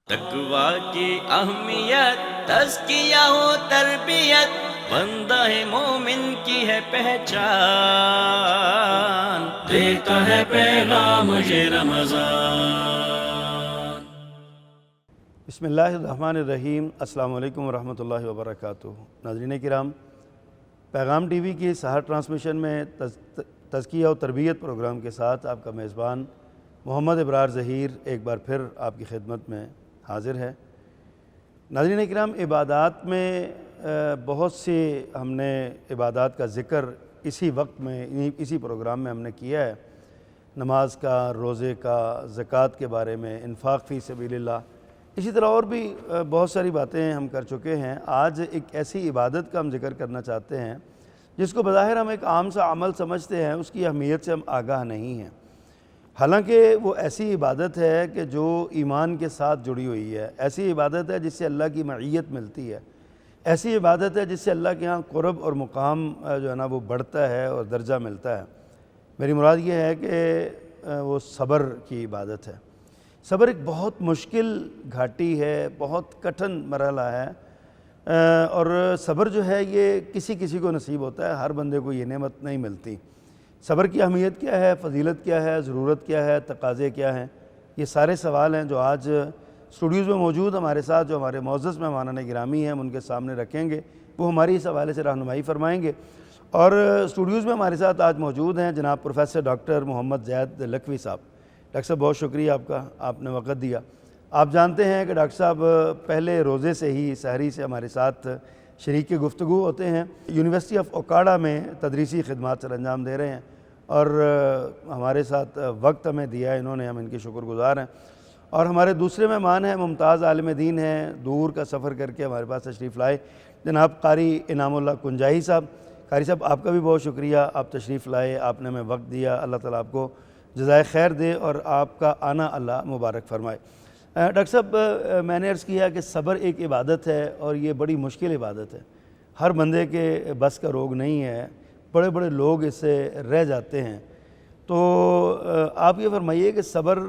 تقویٰ کی اہمیت تزکیہ و تربیت بندہ مومن کی ہے پہچان، دیتا ہے پیغام یہ رمضان۔ بسم اللہ الرحمن الرحیم۔ السلام علیکم ورحمۃ اللہ وبرکاتہ۔ ناظرین کرام، پیغام ٹی وی کی سحر ٹرانسمیشن میں تزکیہ و تربیت پروگرام کے ساتھ آپ کا میزبان محمد ابرار ظہیر ایک بار پھر آپ کی خدمت میں حاضر ہے۔ ناظرین کرام، عبادات میں بہت سی ہم نے عبادات کا ذکر اسی وقت میں اسی پروگرام میں ہم نے کیا ہے، نماز کا، روزے کا، زکوٰۃ کے بارے میں، انفاق فی سبیل اللہ، اسی طرح اور بھی بہت ساری باتیں ہم کر چکے ہیں۔ آج ایک ایسی عبادت کا ہم ذکر کرنا چاہتے ہیں جس کو بظاہر ہم ایک عام سا عمل سمجھتے ہیں، اس کی اہمیت سے ہم آگاہ نہیں ہیں، حالانکہ وہ ایسی عبادت ہے کہ جو ایمان کے ساتھ جڑی ہوئی ہے، ایسی عبادت ہے جس سے اللہ کی معیت ملتی ہے، ایسی عبادت ہے جس سے اللہ کے ہاں قرب اور مقام جو ہے نا وہ بڑھتا ہے اور درجہ ملتا ہے۔ میری مراد یہ ہے کہ وہ صبر کی عبادت ہے۔ صبر ایک بہت مشکل گھاٹی ہے، بہت کٹھن مرحلہ ہے، اور صبر جو ہے یہ کسی کو نصیب ہوتا ہے، ہر بندے کو یہ نعمت نہیں ملتی۔ صبر کی اہمیت کیا ہے، فضیلت کیا ہے، ضرورت کیا ہے، تقاضے کیا ہیں، یہ سارے سوال ہیں جو آج اسٹوڈیوز میں موجود ہمارے ساتھ جو ہمارے معزز مہمانان گرامی ہیں ہم ان کے سامنے رکھیں گے، وہ ہماری اس حوالے سے رہنمائی فرمائیں گے۔ اور اسٹوڈیوز میں ہمارے ساتھ آج موجود ہیں جناب پروفیسر ڈاکٹر محمد زید لکھوی صاحب۔ ڈاکٹر صاحب بہت شکریہ آپ کا، آپ نے وقت دیا۔ آپ جانتے ہیں کہ ڈاکٹر صاحب پہلے روزے سے ہی سحری سے ہمارے ساتھ شریک گفتگو ہوتے ہیں، یونیورسٹی آف اوکاڑا میں تدریسی خدمات سر انجام دے رہے ہیں، اور ہمارے ساتھ وقت ہمیں دیا ہے انہوں نے، ہم ان کے شکر گزار ہیں۔ اور ہمارے دوسرے مہمان ہیں، ممتاز عالم دین ہیں، دور کا سفر کر کے ہمارے پاس تشریف لائے، جناب قاری انعام اللہ کنجاہی صاحب۔ قاری صاحب آپ کا بھی بہت شکریہ، آپ تشریف لائے، آپ نے ہمیں وقت دیا، اللہ تعالیٰ آپ کو جزائے خیر دے اور آپ کا آنا اللہ مبارک فرمائے۔ ڈاکٹر صاحب، میں نے عرض کیا کہ صبر ایک عبادت ہے اور یہ بڑی مشکل عبادت ہے، ہر بندے کے بس کا روگ نہیں ہے، بڑے بڑے لوگ اس سے رہ جاتے ہیں۔ تو آپ یہ فرمائیے کہ صبر،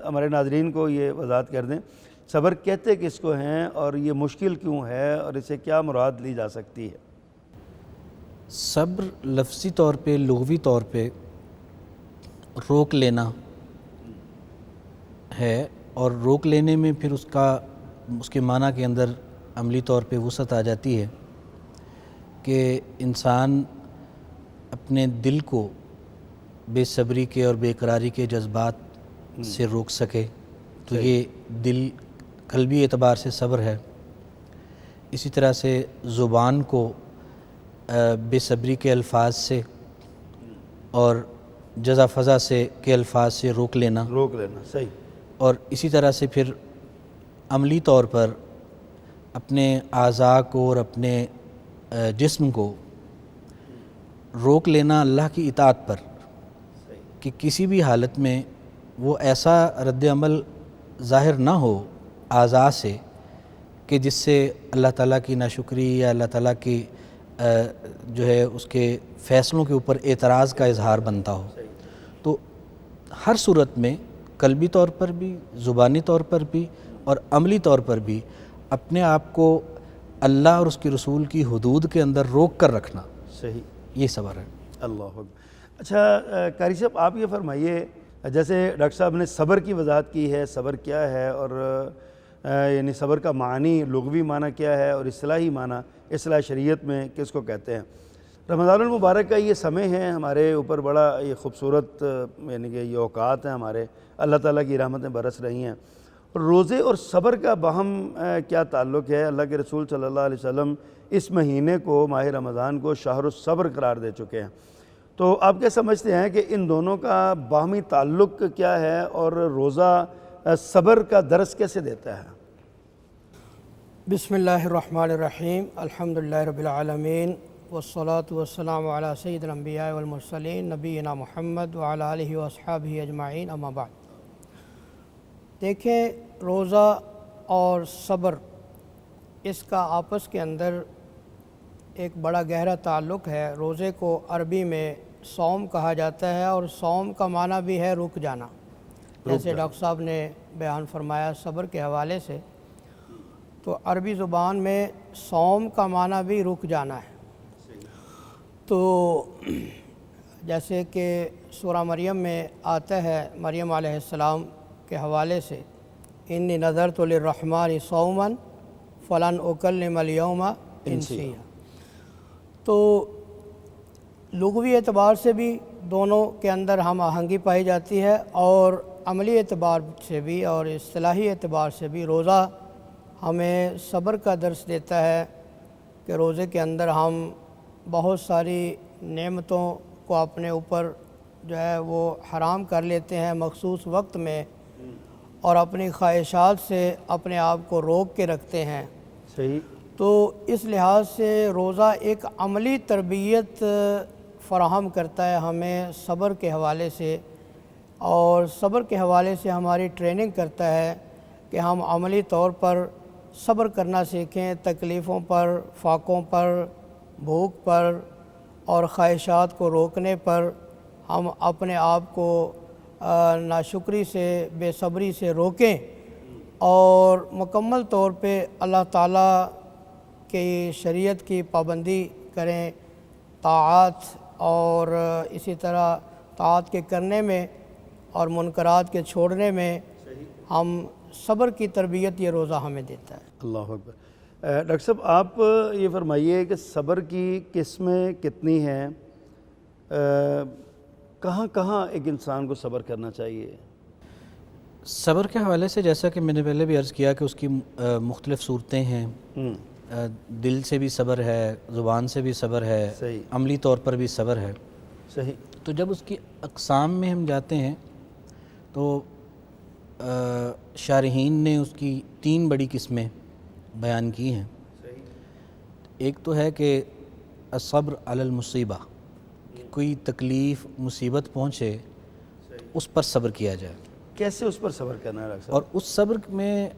ہمارے ناظرین کو یہ وضاحت کر دیں، صبر کہتے کس کو ہیں اور یہ مشکل کیوں ہے اور اسے کیا مراد لی جا سکتی ہے؟ صبر لفظی طور پہ، لغوی طور پہ روک لینا ہے، اور روک لینے میں پھر اس کے معنی کے اندر عملی طور پہ وسعت آ جاتی ہے کہ انسان اپنے دل کو بے صبری کے اور بے قراری کے جذبات سے روک سکے، تو یہ دل قلبی اعتبار سے صبر ہے۔ اسی طرح سے زبان کو بے صبری کے الفاظ سے اور جزا فضا سے کے الفاظ سے روک لینا، صحیح۔ اور اسی طرح سے پھر عملی طور پر اپنے اعضاء کو اور اپنے جسم کو روک لینا اللہ کی اطاعت پر، کہ کسی بھی حالت میں وہ ایسا رد عمل ظاہر نہ ہو اعضاء سے کہ جس سے اللہ تعالیٰ کی ناشکری یا اللہ تعالیٰ کی جو ہے اس کے فیصلوں کے اوپر اعتراض کا اظہار بنتا ہو۔ تو ہر صورت میں قلبی طور پر بھی، زبانی طور پر بھی اور عملی طور پر بھی اپنے آپ کو اللہ اور اس کے رسول کی حدود کے اندر روک کر رکھنا، صحیح، یہ صبر ہے۔ اللہ اکبر۔ اچھا قاری صاحب، آپ یہ فرمائیے، جیسے ڈاکٹر صاحب نے صبر کی وضاحت کی ہے، صبر کیا ہے، اور یعنی صبر کا معنی، لغوی معنی کیا ہے اور اصطلاحی معنی اصطلاح شریعت میں کس کو کہتے ہیں۔ رمضان المبارک کا یہ سمے ہے ہمارے اوپر، بڑا یہ خوبصورت یعنی کہ یہ اوقات ہیں ہمارے، اللہ تعالیٰ کی رحمتیں برس رہی ہیں۔ روزے اور صبر کا باہم کیا تعلق ہے؟ اللہ کے رسول صلی اللہ علیہ وسلم اس مہینے کو، ماہ رمضان کو شہر الصبر قرار دے چکے ہیں، تو آپ کیا سمجھتے ہیں کہ ان دونوں کا باہمی تعلق کیا ہے اور روزہ صبر کا درس کیسے دیتا ہے؟ بسم اللہ الرحمن الرحیم، الحمدللہ رب العالمین، والصلاة والسلام علی سید الانبیاء والمرسلین نبینا محمد وعلی آلہ واصحابہ اجمعین، اما بعد۔ دیکھیں، روزہ اور صبر، اس کا آپس کے اندر ایک بڑا گہرا تعلق ہے۔ روزے کو عربی میں صوم کہا جاتا ہے، اور صوم کا معنی بھی ہے رک جانا، جیسے ڈاکٹر صاحب نے بیان فرمایا صبر کے حوالے سے، تو عربی زبان میں صوم کا معنی بھی رک جانا ہے۔ تو جیسے کہ سورہ مریم میں آتا ہے مریم علیہ السلام کے حوالے سے، انی نذرت للرحمن صوما فلن اکلم اليوم انسیا۔ تو لغوی اعتبار سے بھی دونوں کے اندر ہم آہنگی پائی جاتی ہے، اور عملی اعتبار سے بھی اور اصطلاحی اعتبار سے بھی روزہ ہمیں صبر کا درس دیتا ہے کہ روزے کے اندر ہم بہت ساری نعمتوں کو اپنے اوپر جو ہے وہ حرام کر لیتے ہیں مخصوص وقت میں، اور اپنی خواہشات سے اپنے آپ کو روک کے رکھتے ہیں۔ صحیح۔ تو اس لحاظ سے روزہ ایک عملی تربیت فراہم کرتا ہے ہمیں صبر کے حوالے سے، اور صبر کے حوالے سے ہماری ٹریننگ کرتا ہے کہ ہم عملی طور پر صبر کرنا سیکھیں، تکلیفوں پر، فاقوں پر، بھوک پر اور خواہشات کو روکنے پر ہم اپنے آپ کو ناشکری سے، بے صبری سے روکیں، اور مکمل طور پہ اللہ تعالیٰ کی شریعت کی پابندی کریں، طاعات اور اسی طرح طاعات کے کرنے میں اور منکرات کے چھوڑنے میں ہم صبر کی تربیت یہ روزہ ہمیں دیتا ہے۔ اللہ اکبر۔ ڈاکٹر صاحب آپ یہ فرمائیے کہ صبر کی قسمیں کتنی ہیں، کہاں کہاں ایک انسان کو صبر کرنا چاہیے؟ صبر کے حوالے سے جیسا کہ میں نے پہلے بھی عرض کیا کہ اس کی مختلف صورتیں ہیں، دل سے بھی صبر ہے، زبان سے بھی صبر ہے، صحیح، عملی طور پر بھی صبر ہے۔ صحیح۔ تو جب اس کی اقسام میں ہم جاتے ہیں تو شارحین نے اس کی 3 بڑی قسمیں بیان کی ہیں۔ ایک تو ہے کہ الصبر علی المصیبہ، کوئی تکلیف مصیبت پہنچے تو اس پر صبر کیا جائے۔ کیسے اس پر صبر کرنا ہے ڈاکٹر صاحب؟ اور اس صبر میں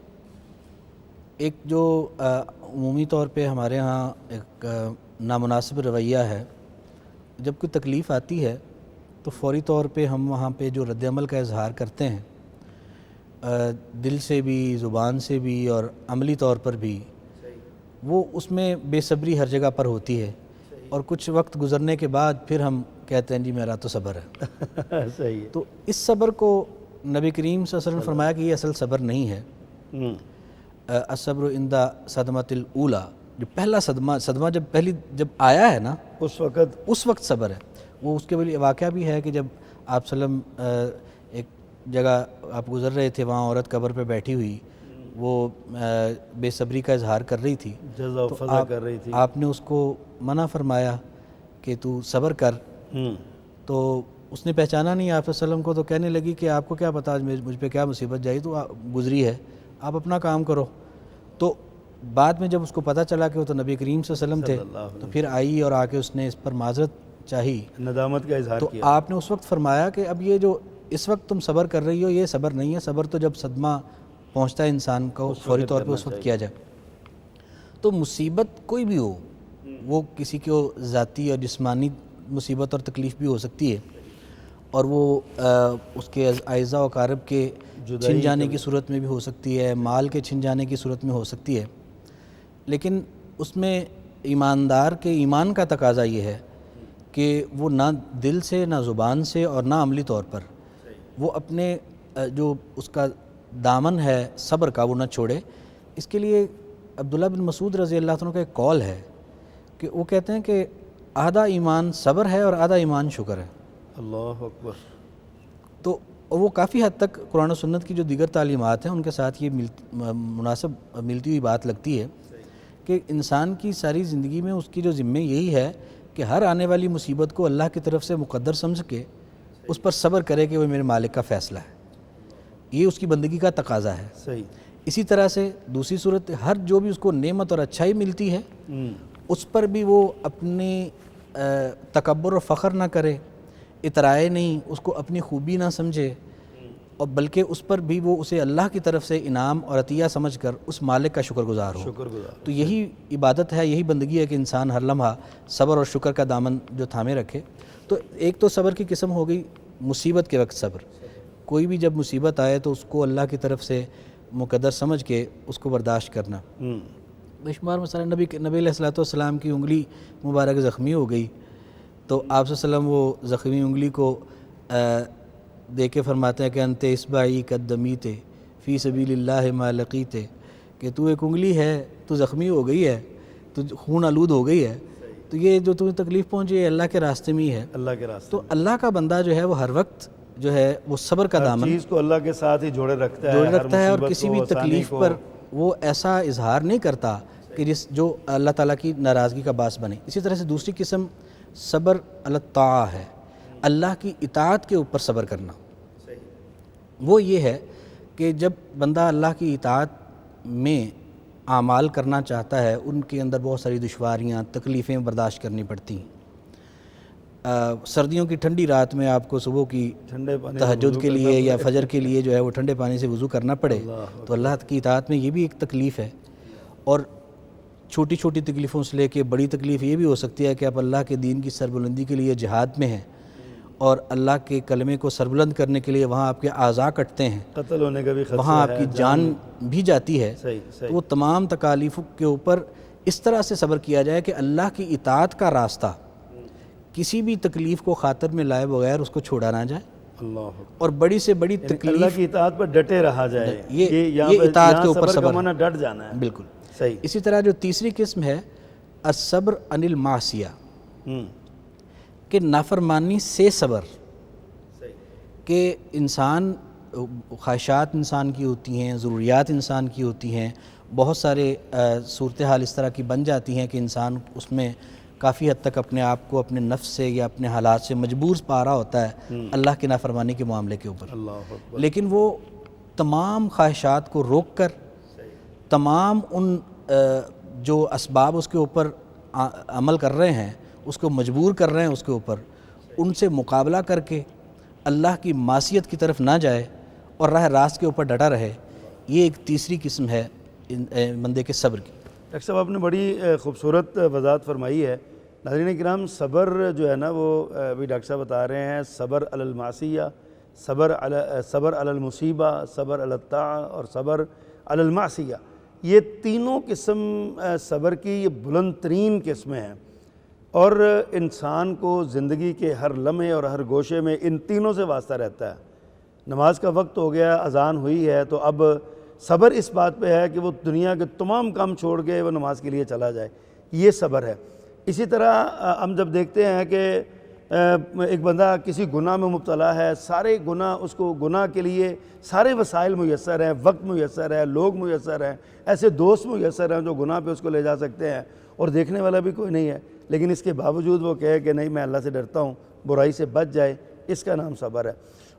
ایک جو عمومی طور پہ ہمارے ہاں ایک نامناسب رویہ ہے، جب کوئی تکلیف آتی ہے تو فوری طور پہ ہم وہاں پہ جو رد عمل کا اظہار کرتے ہیں، دل سے بھی، زبان سے بھی اور عملی طور پر بھی، وہ اس میں بے صبری ہر جگہ پر ہوتی ہے، اور کچھ وقت گزرنے کے بعد پھر ہم کہتے ہیں جی میرا تو صبر ہے۔ صحیح ہے۔ تو اس صبر کو نبی کریم صلی اللہ علیہ وسلم نے فرمایا کہ یہ اصل صبر نہیں ہے۔ الصبر عند صدمۃ الاولی، جو پہلا صدمہ جب آیا ہے نا، اس وقت صبر ہے۔ وہ اس کے لیے واقعہ بھی ہے کہ جب آپ صلی اللہ علیہ وسلم ایک جگہ آپ گزر رہے تھے، وہاں عورت قبر پہ بیٹھی ہوئی، وہ بے صبری کا اظہار کر رہی تھی، جزا و فضا کر رہی تھی، آپ نے اس کو منع فرمایا کہ تو صبر کر۔ تو اس نے پہچانا نہیں آپ صلی اللہ علیہ وسلم کو، تو کہنے لگی کہ آپ کو کیا پتا مجھ پہ کیا مصیبت جائی، تو گزری ہے، آپ اپنا کام کرو۔ تو بعد میں جب اس کو پتہ چلا کہ وہ تو نبی کریم صلی اللہ علیہ وسلم تھے، تو پھر آئی اور آ کے اس نے اس پر معذرت چاہی، ندامت کا اظہار کیا۔ تو آپ نے اس وقت فرمایا کہ اب یہ جو اس وقت تم صبر کر رہی ہو یہ صبر نہیں ہے، صبر تو جب صدمہ پہنچتا ہے انسان کو فوری طور پہ اس وقت کیا جائے۔ تو مصیبت کوئی بھی ہو، وہ کسی کو ذاتی اور جسمانی مصیبت اور تکلیف بھی ہو سکتی ہے، اور وہ اس کے اعزاء و اقارب کے چھن جانے کی صورت میں بھی ہو سکتی ہے، مال کے چھن جانے کی صورت میں ہو سکتی ہے، لیکن اس میں ایماندار کے ایمان کا تقاضا یہ ہے کہ وہ نہ دل سے، نہ زبان سے اور نہ عملی طور پر وہ اپنے جو اس کا دامن ہے صبر کا وہ نہ چھوڑے۔ اس کے لیے عبداللہ بن مسعود رضی اللہ عنہ کا ایک قول ہے کہ وہ کہتے ہیں کہ آدھا ایمان صبر ہے اور آدھا ایمان شکر ہے۔ اللہ اکبر۔ تو وہ کافی حد تک قرآن و سنت کی جو دیگر تعلیمات ہیں ان کے ساتھ یہ مناسب ملتی ہوئی بات لگتی ہے کہ انسان کی ساری زندگی میں اس کی جو ذمہ یہی ہے کہ ہر آنے والی مصیبت کو اللہ کی طرف سے مقدر سمجھ کے اس پر صبر کرے کہ وہ میرے مالک کا فیصلہ ہے، یہ اس کی بندگی کا تقاضا ہے۔ صحیح۔ اسی طرح سے دوسری صورت، ہر جو بھی اس کو نعمت اور اچھائی ملتی ہے اس پر بھی وہ اپنی تکبر و فخر نہ کرے، اترائے نہیں، اس کو اپنی خوبی نہ سمجھے، اور بلکہ اس پر بھی وہ اسے اللہ کی طرف سے انعام اور عطیہ سمجھ کر اس مالک کا شکر گزار ہو۔ تو یہی عبادت ہے، یہی بندگی ہے کہ انسان ہر لمحہ صبر اور شکر کا دامن جو تھامے رکھے۔ تو ایک تو صبر کی قسم ہو گئی مصیبت کے وقت صبر، کوئی بھی جب مصیبت آئے تو اس کو اللہ کی طرف سے مقدر سمجھ کے اس کو برداشت کرنا. بے شمار مثلا نبی علیہ الصلوۃ والسلام کی انگلی مبارک زخمی ہو گئی تو آپ صلی اللہ علیہ وسلم وہ زخمی انگلی کو دیکھ کے فرماتے ہیں کہ انت اصبعی قدمیت فی سبیل اللہ ما لقیت، کہ تو ایک انگلی ہے، تو زخمی ہو گئی ہے، تو خون آلود ہو گئی ہے، تو یہ جو تمہیں تکلیف پہنچی ہے اللہ کے راستے میں ہی ہے. اللہ کے راستے تو اللہ کا بندہ جو ہے وہ ہر وقت جو ہے وہ صبر کا دامن چیز کو اللہ کے ساتھ ہی جوڑے رکھتا ہے، جوڑ ہر رکھتا ہے، اور مصیبت کسی کو، بھی آسانی تکلیف کو. پر وہ ایسا اظہار نہیں کرتا کہ جو اللہ تعالیٰ کی ناراضگی کا باعث بنے. اسی طرح سے دوسری قسم صبر علی الطاعہ ہے، اللہ کی اطاعت کے اوپر صبر کرنا. وہ یہ ہے کہ جب بندہ اللہ کی اطاعت میں اعمال کرنا چاہتا ہے، ان کے اندر بہت ساری دشواریاں، تکلیفیں برداشت کرنی پڑتی ہیں. سردیوں کی ٹھنڈی رات میں آپ کو صبح کی ٹھنڈے پانی سے تہجد وضو کے کرنا لیے یا پڑے. فجر کے لیے جو ہے وہ ٹھنڈے پانی سے وضو کرنا پڑے، تو اللہ کی اطاعت میں یہ بھی ایک تکلیف ہے. اور چھوٹی چھوٹی تکلیفوں سے لے کے بڑی تکلیف یہ بھی ہو سکتی ہے کہ آپ اللہ کے دین کی سربلندی کے لیے جہاد میں ہیں اور اللہ کے کلمے کو سربلند کرنے کے لیے وہاں آپ کے اعضاء کٹتے ہیں، قتل ہونے کا بھی خطرہ وہاں آپ ہے، کی جان بھی جاتی ہے. صحیح تو وہ تمام تکالیفوں کے اوپر اس طرح سے صبر کیا جائے کہ اللہ کی اطاعت کا راستہ کسی بھی تکلیف کو خاطر میں لائے بغیر اس کو چھوڑا نہ جائے، اللہ اکبر. اور بڑی سے بڑی اللہ تکلیف کی اطاعت پر ڈٹے رہا جائے. یہ یہاں اطاعت کے اوپر صبر کا صبر معنی ڈٹ جانا ہے. بالکل. صحیح. اسی طرح جو تیسری قسم ہے الصبر عن المعصیہ، کہ نافرمانی سے صبر، کہ انسان خواہشات انسان کی ہوتی ہیں، ضروریات انسان کی ہوتی ہیں، بہت سارے صورتحال اس طرح کی بن جاتی ہیں کہ انسان اس میں کافی حد تک اپنے آپ کو اپنے نفس سے یا اپنے حالات سے مجبور پا رہا ہوتا ہے اللہ کی نافرمانی کے معاملے کے اوپر. اللہ اکبر. لیکن وہ تمام خواہشات کو روک کر، تمام ان جو اسباب اس کے اوپر عمل کر رہے ہیں، اس کو مجبور کر رہے ہیں اس کے اوپر، ان سے مقابلہ کر کے اللہ کی معصیت کی طرف نہ جائے اور راہ راست کے اوپر ڈٹا رہے. یہ ایک تیسری قسم ہے بندے کے صبر کی. ڈاکٹر صاحب آپ نے بڑی خوبصورت وضاحت فرمائی ہے. ناظرین کرام، صبر جو ہے نا وہ ابھی ڈاکٹر صاحب بتا رہے ہیں، صبر علی المعصیہ، صبر علی المصیبہ، صبر علی الطاعہ اور صبر علی المعصیہ. یہ تینوں قسم صبر کی یہ بلند ترین قسمیں ہیں، اور انسان کو زندگی کے ہر لمحے اور ہر گوشے میں ان تینوں سے واسطہ رہتا ہے. نماز کا وقت ہو گیا، اذان ہوئی ہے، تو اب صبر اس بات پہ ہے کہ وہ دنیا کے تمام کام چھوڑ کے وہ نماز کے لیے چلا جائے. یہ صبر ہے. اسی طرح ہم جب دیکھتے ہیں کہ ایک بندہ کسی گناہ میں مبتلا ہے، سارے گناہ اس کو، گناہ کے لیے سارے وسائل میسر ہیں، وقت میسر ہے، لوگ میسر ہیں، ایسے دوست میسر ہیں جو گناہ پہ اس کو لے جا سکتے ہیں، اور دیکھنے والا بھی کوئی نہیں ہے، لیکن اس کے باوجود وہ کہے کہ نہیں میں اللہ سے ڈرتا ہوں، برائی سے بچ جائے. اس کا نام صبر ہے.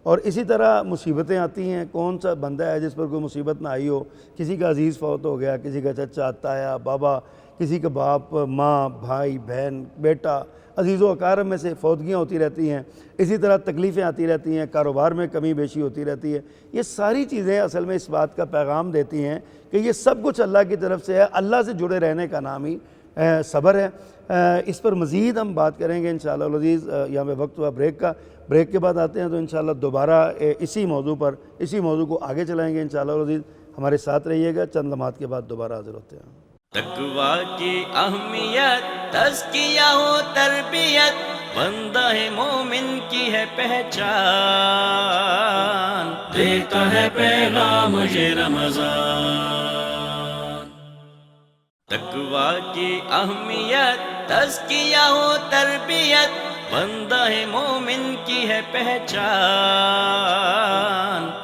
اور اسی طرح مصیبتیں آتی ہیں. کون سا بندہ ہے جس پر کوئی مصیبت نہ آئی ہو؟ کسی کا عزیز فوت ہو گیا، کسی کا چچا، تایا، بابا، کسی کا باپ، ماں، بھائی، بہن، بیٹا، عزیز و اقارب میں سے فوتگیاں ہوتی رہتی ہیں. اسی طرح تکلیفیں آتی رہتی ہیں، کاروبار میں کمی بیشی ہوتی رہتی ہے. یہ ساری چیزیں اصل میں اس بات کا پیغام دیتی ہیں کہ یہ سب کچھ اللہ کی طرف سے ہے. اللہ سے جڑے رہنے کا نام ہی صبر ہے. اس پر مزید ہم بات کریں گے انشاءاللہ العزیز. یہاں پہ وقت ہوا بریک کا. بریک کے بعد آتے ہیں تو انشاءاللہ دوبارہ اسی موضوع کو آگے چلائیں گے انشاءاللہ العزیز. ہمارے ساتھ رہیے گا. چند لمحات کے بعد دوبارہ حاضر ہوتے ہیں. تقویٰ کی اہمیت، تزکیہ و تربیت، بندہ مومن کی ہے پہچان، دیتا ہے پیغام یہ رمضان. تقویٰ کی اہمیت، تزکیہ و تربیت، بندہ مومن کی ہے پہچان،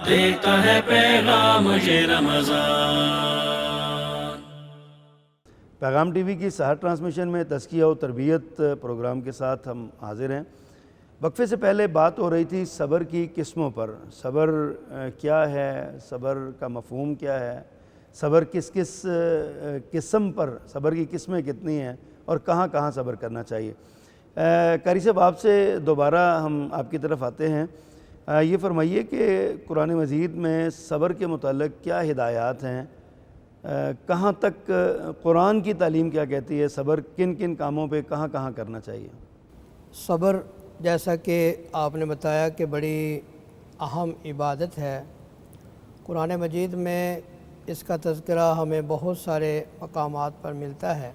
دیتا ہے پیغام یہ رمضان. پیغام ٹی وی کی سحر ٹرانسمیشن میں تزکیہ و تربیت پروگرام کے ساتھ ہم حاضر ہیں. وقفے سے پہلے بات ہو رہی تھی صبر کی قسموں پر. صبر کیا ہے؟ صبر کا مفہوم کیا ہے؟ صبر کس قسم پر، صبر کی قسمیں کتنی ہیں اور کہاں کہاں صبر کرنا چاہیے؟ قاری صاحب آپ سے دوبارہ ہم آپ کی طرف آتے ہیں. یہ فرمائیے کہ قرآن مجید میں صبر کے متعلق کیا ہدایات ہیں؟ کہاں تک قرآن کی تعلیم کیا کہتی ہے؟ صبر کن کن کاموں پہ کہاں کہاں کرنا چاہیے؟ صبر جیسا کہ آپ نے بتایا کہ بڑی اہم عبادت ہے۔ قرآن مجید میں اس کا تذکرہ ہمیں بہت سارے مقامات پر ملتا ہے۔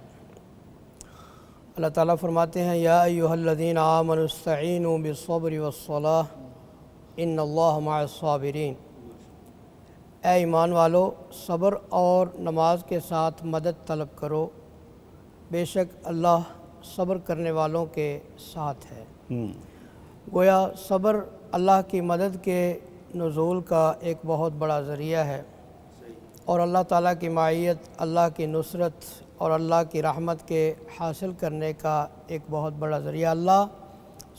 اللہ تعالیٰ فرماتے ہیں یا ایھا الذین آمنوا استعینوا بالصبر والصلاۃ ان اللہ مع الصابرین، اے ایمان والو صبر اور نماز کے ساتھ مدد طلب کرو، بے شک اللہ صبر کرنے والوں کے ساتھ ہے۔ گویا صبر اللہ کی مدد کے نزول کا ایک بہت بڑا ذریعہ ہے، اور اللہ تعالیٰ کی معیت، اللہ کی نصرت اور اللہ کی رحمت کے حاصل کرنے کا ایک بہت بڑا ذریعہ۔ اللہ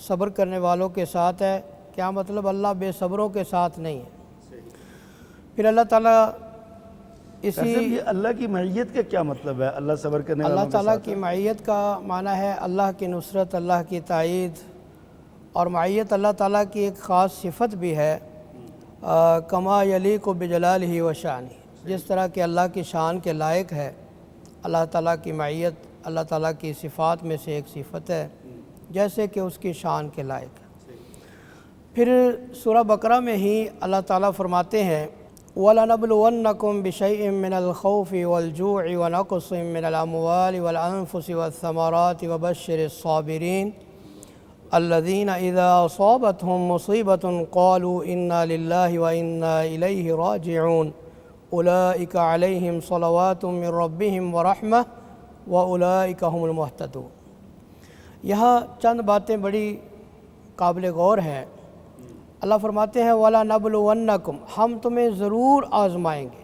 صبر کرنے والوں کے ساتھ ہے، کیا مطلب؟ اللہ بے صبروں کے ساتھ نہیں ہے۔ پھر اللہ تعالیٰ یہ اللہ کی معیت کا کیا مطلب ہے؟ اللہ صبر کرنے والوں اللہ کے تعالیٰ ساتھ کی معیت کا معنی ہے اللہ کی نصرت، اللہ کی تائید، اور معیت اللہ تعالیٰ کی ایک خاص صفت بھی ہے، کما یلیق بجلالہ و شانہ، جس طرح کہ اللہ کی شان کے لائق ہے۔ اللہ تعالیٰ کی معیت اللہ تعالیٰ کی صفات میں سے ایک صفت ہے، جیسے کہ اس کی شان کے لائق ہے۔ پھر سورہ بقرہ میں ہی اللہ تعالیٰ فرماتے ہیں وَلَنَبْلُوَنَّكُمْ بِشَيْءٍ مِّنَ الْخَوْفِ وَالْجُوعِ وَنَقْصٍ مِّنَ الْأَمْوَالِ وَالْأَنفُسِ وَالثَّمَرَاتِ وَبَشِّرِ الصَّابِرِينَ الَّذِينَ إِذَا أَصَابَتْهُم مُّصِيبَةٌ قَالُوا إِنَّا لِلَّهِ وَإِنَّا إِلَيْهِ رَاجِعُونَ أُولَئِكَ عَلَيْهِمْ صَلَوَاتٌ مِّن رَّبِّهِمْ وَرَحْمَةٌ وَأُولَئِكَ هُمُ الْمُهْتَدُونَ۔ یہاں چند باتیں بڑی قابل غور ہیں۔ اللہ فرماتے ہیں وَلَنَبْلُوَنَّكُمْ، ہم تمہیں ضرور آزمائیں گے۔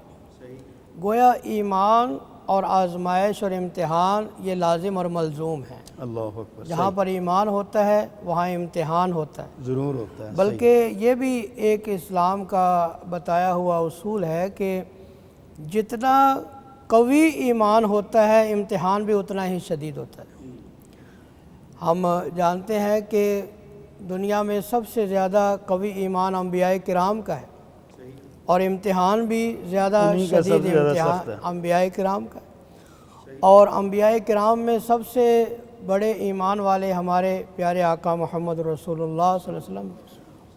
گویا ایمان اور آزمائش اور امتحان یہ لازم اور ملزوم ہے۔ اللہ اکبر، جہاں پر ایمان ہوتا ہے وہاں امتحان ہوتا ہے، ضرور ہوتا ہے۔ بلکہ یہ بھی ایک اسلام کا بتایا ہوا اصول ہے کہ جتنا قوی ایمان ہوتا ہے امتحان بھی اتنا ہی شدید ہوتا ہے۔ ہم جانتے ہیں کہ دنیا میں سب سے زیادہ قوی ایمان انبیاء کرام کا ہے، اور امتحان بھی زیادہ شدید امتحان انبیاء کرام کا ہے، اور انبیاء کرام میں سب سے بڑے ایمان والے ہمارے پیارے آقا محمد رسول اللہ صلی اللہ علیہ وسلم،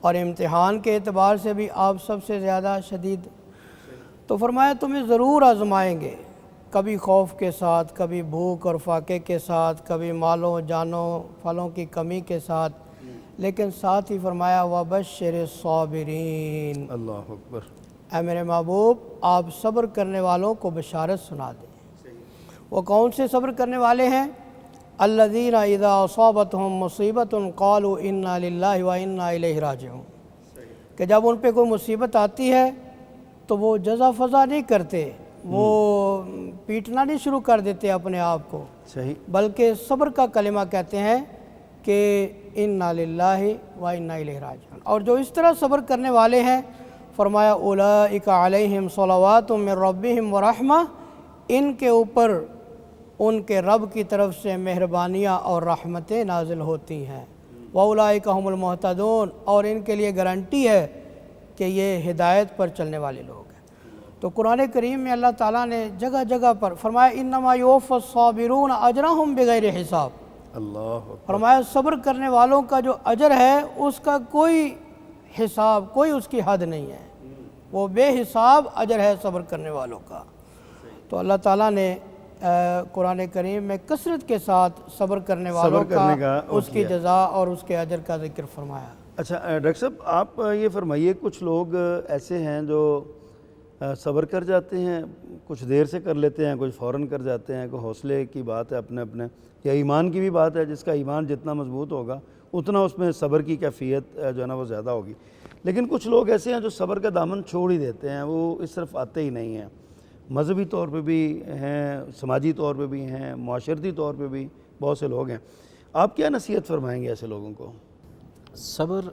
اور امتحان کے اعتبار سے بھی آپ سب سے زیادہ شدید۔ تو فرمایا تمہیں ضرور آزمائیں گے، کبھی خوف کے ساتھ، کبھی بھوک اور فاقے کے ساتھ، کبھی مالوں جانوں پھلوں کی کمی کے ساتھ، لیکن ساتھ ہی فرمایا وَبَشِّرِ الصَّابِرِينَ، اللہ اکبر، اے میرے محبوب آپ صبر کرنے والوں کو بشارت سنا دیں۔ وہ کون سے صبر کرنے والے ہیں؟ الذین اذا اصابتہم مصیبۃ قالوا انا للہ وانا الیہ راجعون، کہ جب ان پہ کوئی مصیبت آتی ہے تو وہ جزا فضا نہیں کرتے، وہ پیٹنا نہیں شروع کر دیتے اپنے آپ کو، صحیح، بلکہ صبر کا کلمہ کہتے ہیں کہ انا للہ وانا الیہ راجعون۔ اور جو اس طرح صبر کرنے والے ہیں فرمایا اولئک علیہم صلوات من ربہم ورحمہ، ان کے اوپر ان کے رب کی طرف سے مہربانیاں اور رحمتیں نازل ہوتی ہیں، وَأُولَئِكَ هُمُ الْمُهْتَدُونَ، اور ان کے لیے گارنٹی ہے کہ یہ ہدایت پر چلنے والے لوگ ہیں۔ تو قرآن کریم میں اللہ تعالیٰ نے جگہ جگہ پر فرمایا انما یوفی الصابرون اجرہم بغیر حساب، اللہ اکبر، فرمایا صبر کرنے والوں کا جو اجر ہے اس کا کوئی حساب، کوئی اس کی حد نہیں ہے، وہ بے حساب اجر ہے صبر کرنے والوں کا۔ تو اللہ تعالیٰ نے قرآن کریم میں کثرت کے ساتھ صبر کرنے والوں کا اس کی جزا اور اس کے اجر کا ذکر فرمایا۔ اچھا ڈاکٹر صاحب آپ یہ فرمائیے، کچھ لوگ ایسے ہیں جو صبر کر جاتے ہیں، کچھ دیر سے کر لیتے ہیں، کچھ فوراً کر جاتے ہیں، کوئی حوصلے کی بات ہے اپنے اپنے، یا ایمان کی بھی بات ہے، جس کا ایمان جتنا مضبوط ہوگا اتنا اس میں صبر کی کیفیت جو ہے نا وہ زیادہ ہوگی۔ لیکن کچھ لوگ ایسے ہیں جو صبر کا دامن چھوڑ ہی دیتے ہیں، وہ اس طرف آتے ہی نہیں ہیں، مذہبی طور پہ بھی ہیں، سماجی طور پہ بھی ہیں، معاشرتی طور پہ بھی بہت سے لوگ ہیں۔ آپ کیا نصیحت فرمائیں گے ایسے لوگوں کو؟ صبر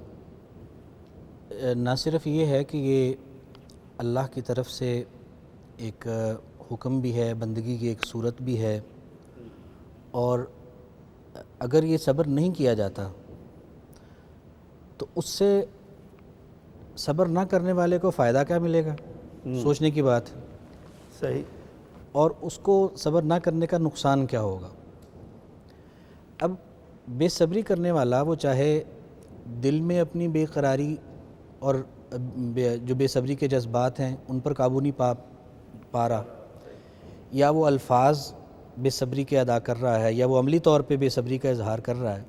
نہ صرف یہ ہے کہ یہ اللہ کی طرف سے ایک حکم بھی ہے، بندگی کی ایک صورت بھی ہے، اور اگر یہ صبر نہیں کیا جاتا تو اس سے صبر نہ کرنے والے کو فائدہ کیا ملے گا؟ سوچنے کی بات ہے۔ صحیح۔ اور اس کو صبر نہ کرنے کا نقصان کیا ہوگا؟ اب بے صبری کرنے والا وہ چاہے دل میں اپنی بے قراری اور جو بے صبری کے جذبات ہیں ان پر قابو نہیں پا رہا، یا وہ الفاظ بے صبری کے ادا کر رہا ہے، یا وہ عملی طور پہ بے صبری کا اظہار کر رہا ہے،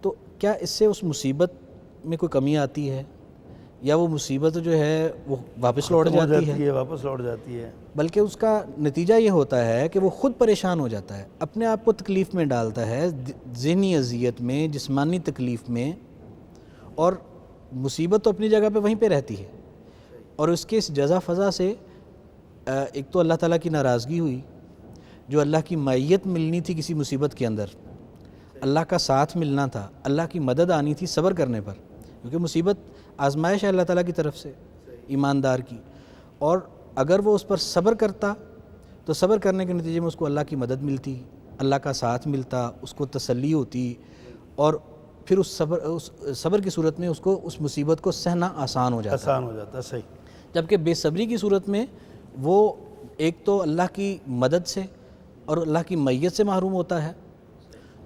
تو کیا اس سے اس مصیبت میں کوئی کمی آتی ہے، یا وہ مصیبت جو ہے وہ واپس لوٹ جاتی ہے؟ واپس لوٹ جاتی ہے، بلکہ اس کا نتیجہ یہ ہوتا ہے کہ وہ خود پریشان ہو جاتا ہے، اپنے آپ کو تکلیف میں ڈالتا ہے، ذہنی اذیت میں، جسمانی تکلیف میں، اور مصیبت تو اپنی جگہ پہ وہیں پہ رہتی ہے، اور اس کے اس جزا فضا سے ایک تو اللہ تعالیٰ کی ناراضگی ہوئی، جو اللہ کی معیت ملنی تھی کسی مصیبت کے اندر، اللہ کا ساتھ ملنا تھا، اللہ کی مدد آنی تھی صبر کرنے پر، کیونکہ مصیبت آزمائش ہے اللہ تعالیٰ کی طرف سے ایماندار کی، اور اگر وہ اس پر صبر کرتا تو صبر کرنے کے نتیجے میں اس کو اللہ کی مدد ملتی، اللہ کا ساتھ ملتا، اس کو تسلی ہوتی، اور پھر اس صبر کی صورت میں اس کو اس مصیبت کو سہنا آسان ہو جاتا، صحیح۔ جبکہ بے صبری کی صورت میں وہ ایک تو اللہ کی مدد سے اور اللہ کی معیت سے محروم ہوتا ہے،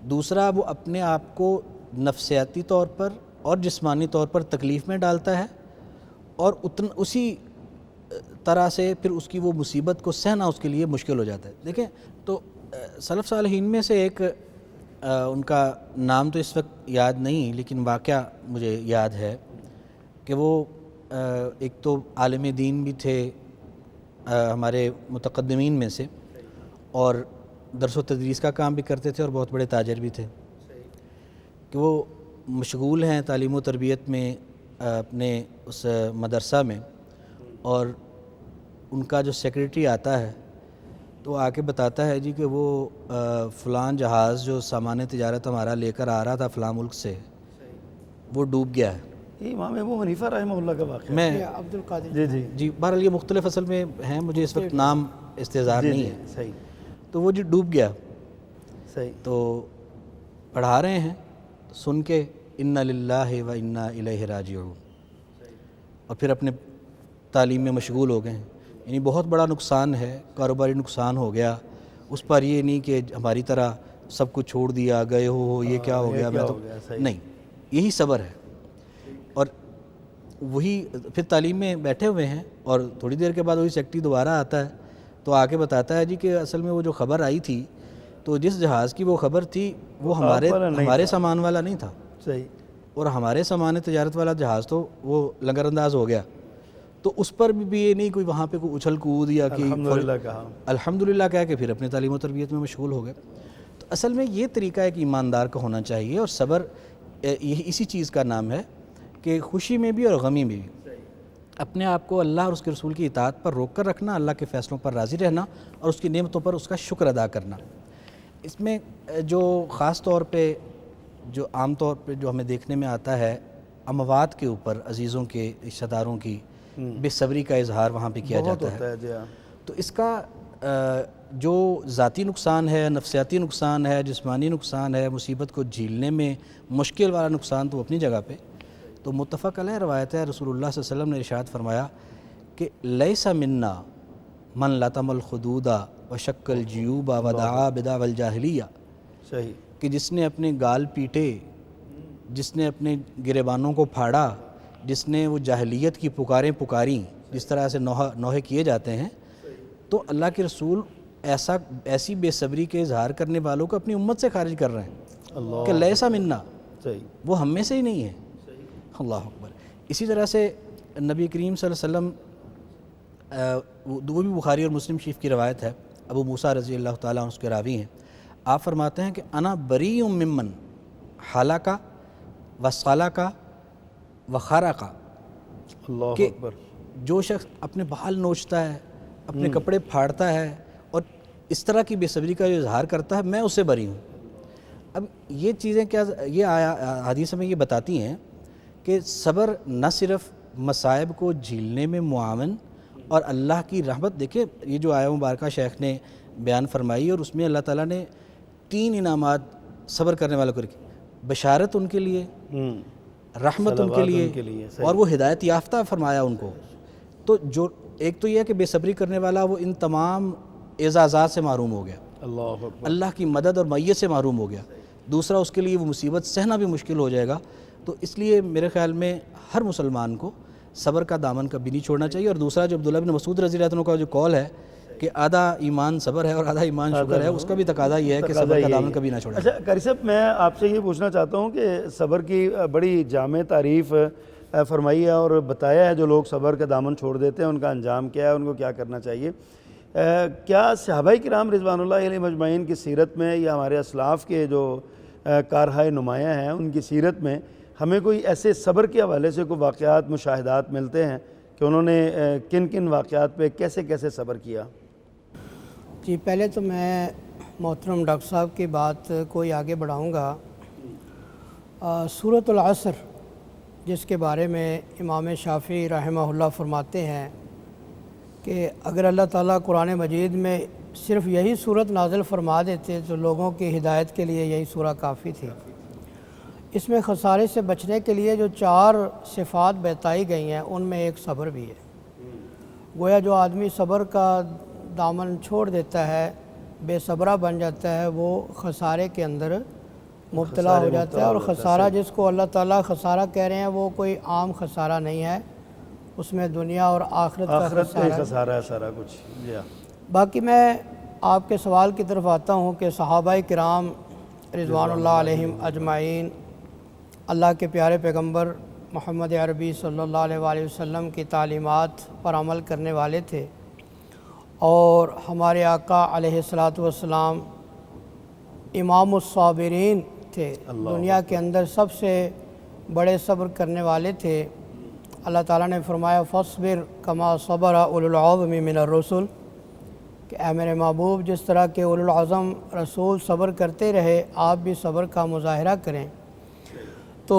دوسرا وہ اپنے آپ کو نفسیاتی طور پر اور جسمانی طور پر تکلیف میں ڈالتا ہے، اور اسی طرح سے پھر اس کی وہ مصیبت کو سہنا اس کے لیے مشکل ہو جاتا ہے۔ دیکھیں تو سلف صالحین میں سے ایک ان کا نام تو اس وقت یاد نہیں، لیکن واقعہ مجھے یاد ہے کہ وہ ایک تو عالم دین بھی تھے ہمارے متقدمین میں سے، اور درس و تدریس کا کام بھی کرتے تھے، اور بہت بڑے تاجر بھی تھے، کہ وہ مشغول ہیں تعلیم و تربیت میں اپنے اس مدرسہ میں، اور ان کا جو سیکریٹری آتا ہے تو آ کے بتاتا ہے جی کہ وہ فلان جہاز جو سامان تجارت ہمارا لے کر آ رہا تھا فلاں ملک سے، وہ ڈوب گیا ہے۔ یہ امام ابو حنیفہ رحمہ اللہ کا واقعہ میں عبد القادر جی بہرحال یہ مختلف اصل میں ہیں، مجھے اس وقت نام استحضار نہیں ہے، صحیح، تو وہ جو ڈوب گیا صحیح، تو پڑھا رہے ہیں، سن کے انا للہ و انا الیہ راجعون، اور پھر اپنے تعلیم میں مشغول ہو گئے ہیں۔ یعنی بہت بڑا نقصان ہے، کاروباری نقصان ہو گیا، اس پر یہ نہیں کہ ہماری طرح سب کچھ چھوڑ دیا، گئے ہو یہ کیا ہو گیا، میں تو نہیں، یہی صبر ہے۔ اور وہی پھر تعلیم میں بیٹھے ہوئے ہیں، اور تھوڑی دیر کے بعد وہی سیکٹری دوبارہ آتا ہے تو آ کے بتاتا ہے جی کہ اصل میں وہ جو خبر آئی تھی تو جس جہاز کی وہ خبر تھی وہ ہمارے سامان والا نہیں تھا، صحیح، اور ہمارے سامان تجارت والا جہاز تو وہ لنگر انداز ہو گیا، تو اس پر بھی یہ نہیں کوئی وہاں پہ کوئی اچھل کود یا کہ الحمدللہ کہا، الحمدللہ کہہ کے پھر اپنے تعلیم و تربیت میں مشغول ہو گئے۔ تو اصل میں یہ طریقہ ایک ایماندار کا ہونا چاہیے، اور صبر اسی چیز کا نام ہے کہ خوشی میں بھی اور غمی میں بھی اپنے آپ کو اللہ اور اس کے رسول کی اطاعت پر روک کر رکھنا، اللہ کے فیصلوں پر راضی رہنا، اور اس کی نعمتوں پر اس کا شکر ادا کرنا۔ اس میں جو خاص طور پہ جو عام طور پہ جو ہمیں دیکھنے میں آتا ہے، اموات کے اوپر عزیزوں کے رشتہ داروں کی بے صبری کا اظہار وہاں پہ کیا جاتا ہے، تو اس کا جو ذاتی نقصان ہے، نفسیاتی نقصان ہے، جسمانی نقصان ہے، مصیبت کو جھیلنے میں مشکل والا نقصان تو اپنی جگہ پہ، تو متفق علیہ روایت ہے، رسول اللہ صلی اللہ علیہ وسلم نے ارشاد فرمایا کہ لیس منا من لطم الخدود وشق الجیوب ودعا بدعوی الجاہلیہ، صحیح، کہ جس نے اپنے گال پیٹے، جس نے اپنے گریبانوں کو پھاڑا، جس نے وہ جاہلیت کی پکاریں پکاریں، جس طرح سے نوحے کیے جاتے ہیں، تو اللہ کے رسول ایسی بے صبری کے اظہار کرنے والوں کو اپنی امت سے خارج کر رہے ہیں کہ لیسا منا، وہ ہم میں سے ہی نہیں ہے۔ اللہ اکبر۔ اسی طرح سے نبی کریم صلی اللہ علیہ وسلم، وہ بھی بخاری اور مسلم شریف کی روایت ہے، ابو موسیٰ رضی اللہ تعالیٰ عنہ اس کے راوی ہیں، آپ فرماتے ہیں کہ انا بری ممن حالکا وصالکا وخارکا، کہ جو شخص اپنے بال نوچتا ہے، اپنے کپڑے پھاڑتا ہے اور اس طرح کی بے صبری کا جو اظہار کرتا ہے، میں اس سے بری ہوں۔ اب یہ چیزیں کیا یہ حدیث میں یہ بتاتی ہیں کہ صبر نہ صرف مصائب کو جھیلنے میں معاون، اور اللہ کی رحمت، دیکھیں یہ جو آیہ مبارکہ شیخ نے بیان فرمائی، اور اس میں اللہ تعالیٰ نے 3 انعامات صبر کرنے والوں کو رکھی، بشارت ان کے لیے، رحمت ان کے لیے، اور وہ ہدایت یافتہ فرمایا ان کو۔ تو جو ایک تو یہ ہے کہ بے صبری کرنے والا وہ ان تمام اعزازات سے محروم ہو گیا، اللہ کی مدد اور معیت سے محروم ہو گیا، دوسرا اس کے لیے وہ مصیبت سہنا بھی مشکل ہو جائے گا۔ تو اس لیے میرے خیال میں ہر مسلمان کو صبر کا دامن کبھی نہیں چھوڑنا چاہیے. اور دوسرا جو عبداللہ بن مسعود رضی اللہ عنہ کا جو قول ہے کہ آدھا ایمان صبر ہے اور آدھا ایمان شکر ہے, اس کا بھی تقاضا یہ ہے کہ صبر کا دامن کبھی نہ چھوڑیں. اچھا قاری صاحب, میں آپ سے یہ پوچھنا چاہتا ہوں کہ صبر کی بڑی جامع تعریف فرمائی ہے اور بتایا ہے جو لوگ صبر کا دامن چھوڑ دیتے ہیں ان کا انجام کیا ہے, ان کو کیا کرنا چاہیے. کیا صحابہ کرام رضوان اللہ علیہ مجمعین کی سیرت میں یا ہمارے اسلاف کے جو کارہائے نمایاں ہیں ان کی سیرت میں ہمیں کوئی ایسے صبر کے حوالے سے کوئی واقعات مشاہدات ملتے ہیں کہ انہوں نے کن کن واقعات پہ کیسے کیسے صبر کیا؟ جی, پہلے تو میں محترم ڈاکٹر صاحب کی بات کوئی آگے بڑھاؤں گا. سورۃ العصر جس کے بارے میں امام شافعی رحمہ اللہ فرماتے ہیں کہ اگر اللہ تعالیٰ قرآن مجید میں صرف یہی صورت نازل فرما دیتے تو لوگوں کی ہدایت کے لیے یہی سورہ کافی تھی. اس میں خسارے سے بچنے کے لیے جو 4 صفات بتائی گئی ہیں ان میں ایک صبر بھی ہے. گویا جو آدمی صبر کا دامن چھوڑ دیتا ہے, بے صبرہ بن جاتا ہے, وہ خسارے کے اندر مبتلا ہو جاتا ہے. اور خسارہ جس کو اللہ تعالیٰ خسارہ کہہ رہے ہیں وہ کوئی عام خسارہ نہیں ہے, اس میں دنیا اور آخرت کا خسارہ ہے سارا کچھ. باقی میں آپ کے سوال کی طرف آتا ہوں کہ صحابہ کرام رضوان اللہ علیہم اجمعین اللہ کے پیارے پیغمبر محمد عربی صلی اللہ علیہ وآلہ وسلم کی تعلیمات پر عمل کرنے والے تھے, اور ہمارے آقا علیہ الصلاۃ والسلام امام الصابرین تھے, دنیا کے اندر سب سے بڑے صبر کرنے والے تھے. اللہ تعالیٰ نے فرمایا فاصبر کما صبر اولو العزم من الرسل, کہ اے میرے محبوب جس طرح کے اولو العزم رسول صبر کرتے رہے آپ بھی صبر کا مظاہرہ کریں. تو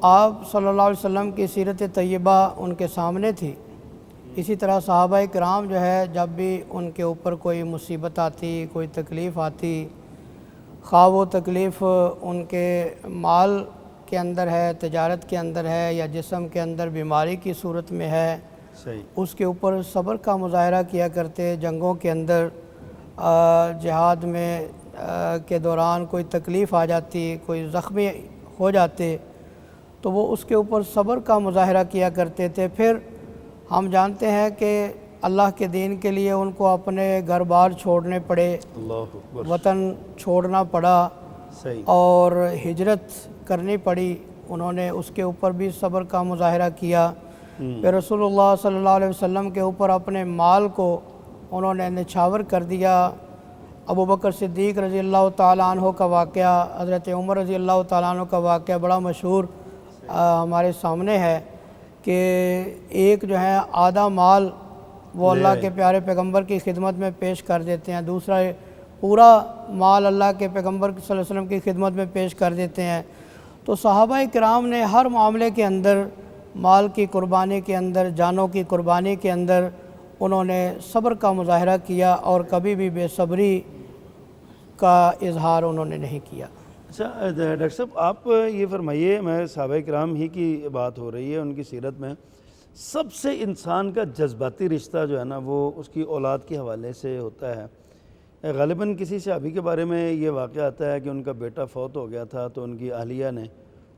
آپ صلی اللہ علیہ وسلم کی سیرت طیبہ ان کے سامنے تھی. اسی طرح صحابہ کرام جو ہے جب بھی ان کے اوپر کوئی مصیبت آتی, کوئی تکلیف آتی, خواہ وہ تکلیف ان کے مال کے اندر ہے, تجارت کے اندر ہے, یا جسم کے اندر بیماری کی صورت میں ہے, اس کے اوپر صبر کا مظاہرہ کیا کرتے. جنگوں کے اندر جہاد میں کے دوران کوئی تکلیف آ جاتی, کوئی زخمی ہو جاتے تو وہ اس کے اوپر صبر کا مظاہرہ کیا کرتے تھے. پھر ہم جانتے ہیں کہ اللہ کے دین کے لیے ان کو اپنے گھر بار چھوڑنے پڑے, وطن چھوڑنا پڑا اور ہجرت کرنی پڑی. انہوں نے اس کے اوپر بھی صبر کا مظاہرہ کیا. پھر رسول اللہ صلی اللہ علیہ وسلم کے اوپر اپنے مال کو انہوں نے نچھاور کر دیا. ابو بکر صدیق رضی اللہ تعالیٰ عنہ کا واقعہ, حضرت عمر رضی اللہ تعالیٰ عنہ کا واقعہ بڑا مشہور ہمارے سامنے ہے کہ ایک جو ہے آدھا مال وہ اللہ کے پیارے پیغمبر کی خدمت میں پیش کر دیتے ہیں, دوسرا پورا مال اللہ کے پیغمبر صلی اللہ علیہ وسلم کی خدمت میں پیش کر دیتے ہیں. تو صحابہ کرام نے ہر معاملے کے اندر, مال کی قربانی کے اندر, جانوں کی قربانی کے اندر انہوں نے صبر کا مظاہرہ کیا اور کبھی بھی بے صبری کا اظہار انہوں نے نہیں کیا. اچھا ڈاکٹر صاحب آپ یہ فرمائیے, میں صحابہ کرام ہی کی بات ہو رہی ہے, ان کی سیرت میں سب سے انسان کا جذباتی رشتہ جو ہے نا وہ اس کی اولاد کے حوالے سے ہوتا ہے. غالباً کسی صحابی کے بارے میں یہ واقعہ آتا ہے کہ ان کا بیٹا فوت ہو گیا تھا تو ان کی اہلیہ نے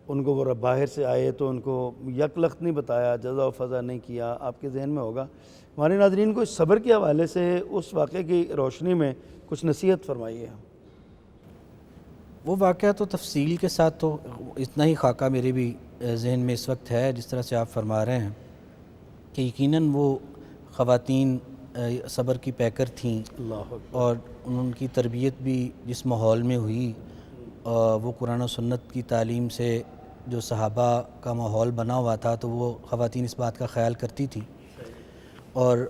ان کو, وہ باہر سے آئے تو ان کو یک لخت نہیں بتایا, جزا و فضا نہیں کیا. آپ کے ذہن میں ہوگا, ہمارے ناظرین کو اس صبر کے حوالے سے اس واقعے کی روشنی میں کچھ نصیحت فرمائیے. وہ واقعہ تو تفصیل کے ساتھ تو اتنا ہی خاکہ میرے بھی ذہن میں اس وقت ہے جس طرح سے آپ فرما رہے ہیں کہ یقیناً وہ خواتین صبر کی پیکر تھیں, اور ان کی تربیت بھی جس ماحول میں ہوئی وہ قرآن و سنت کی تعلیم سے جو صحابہ کا ماحول بنا ہوا تھا تو وہ خواتین اس بات کا خیال کرتی تھیں. اور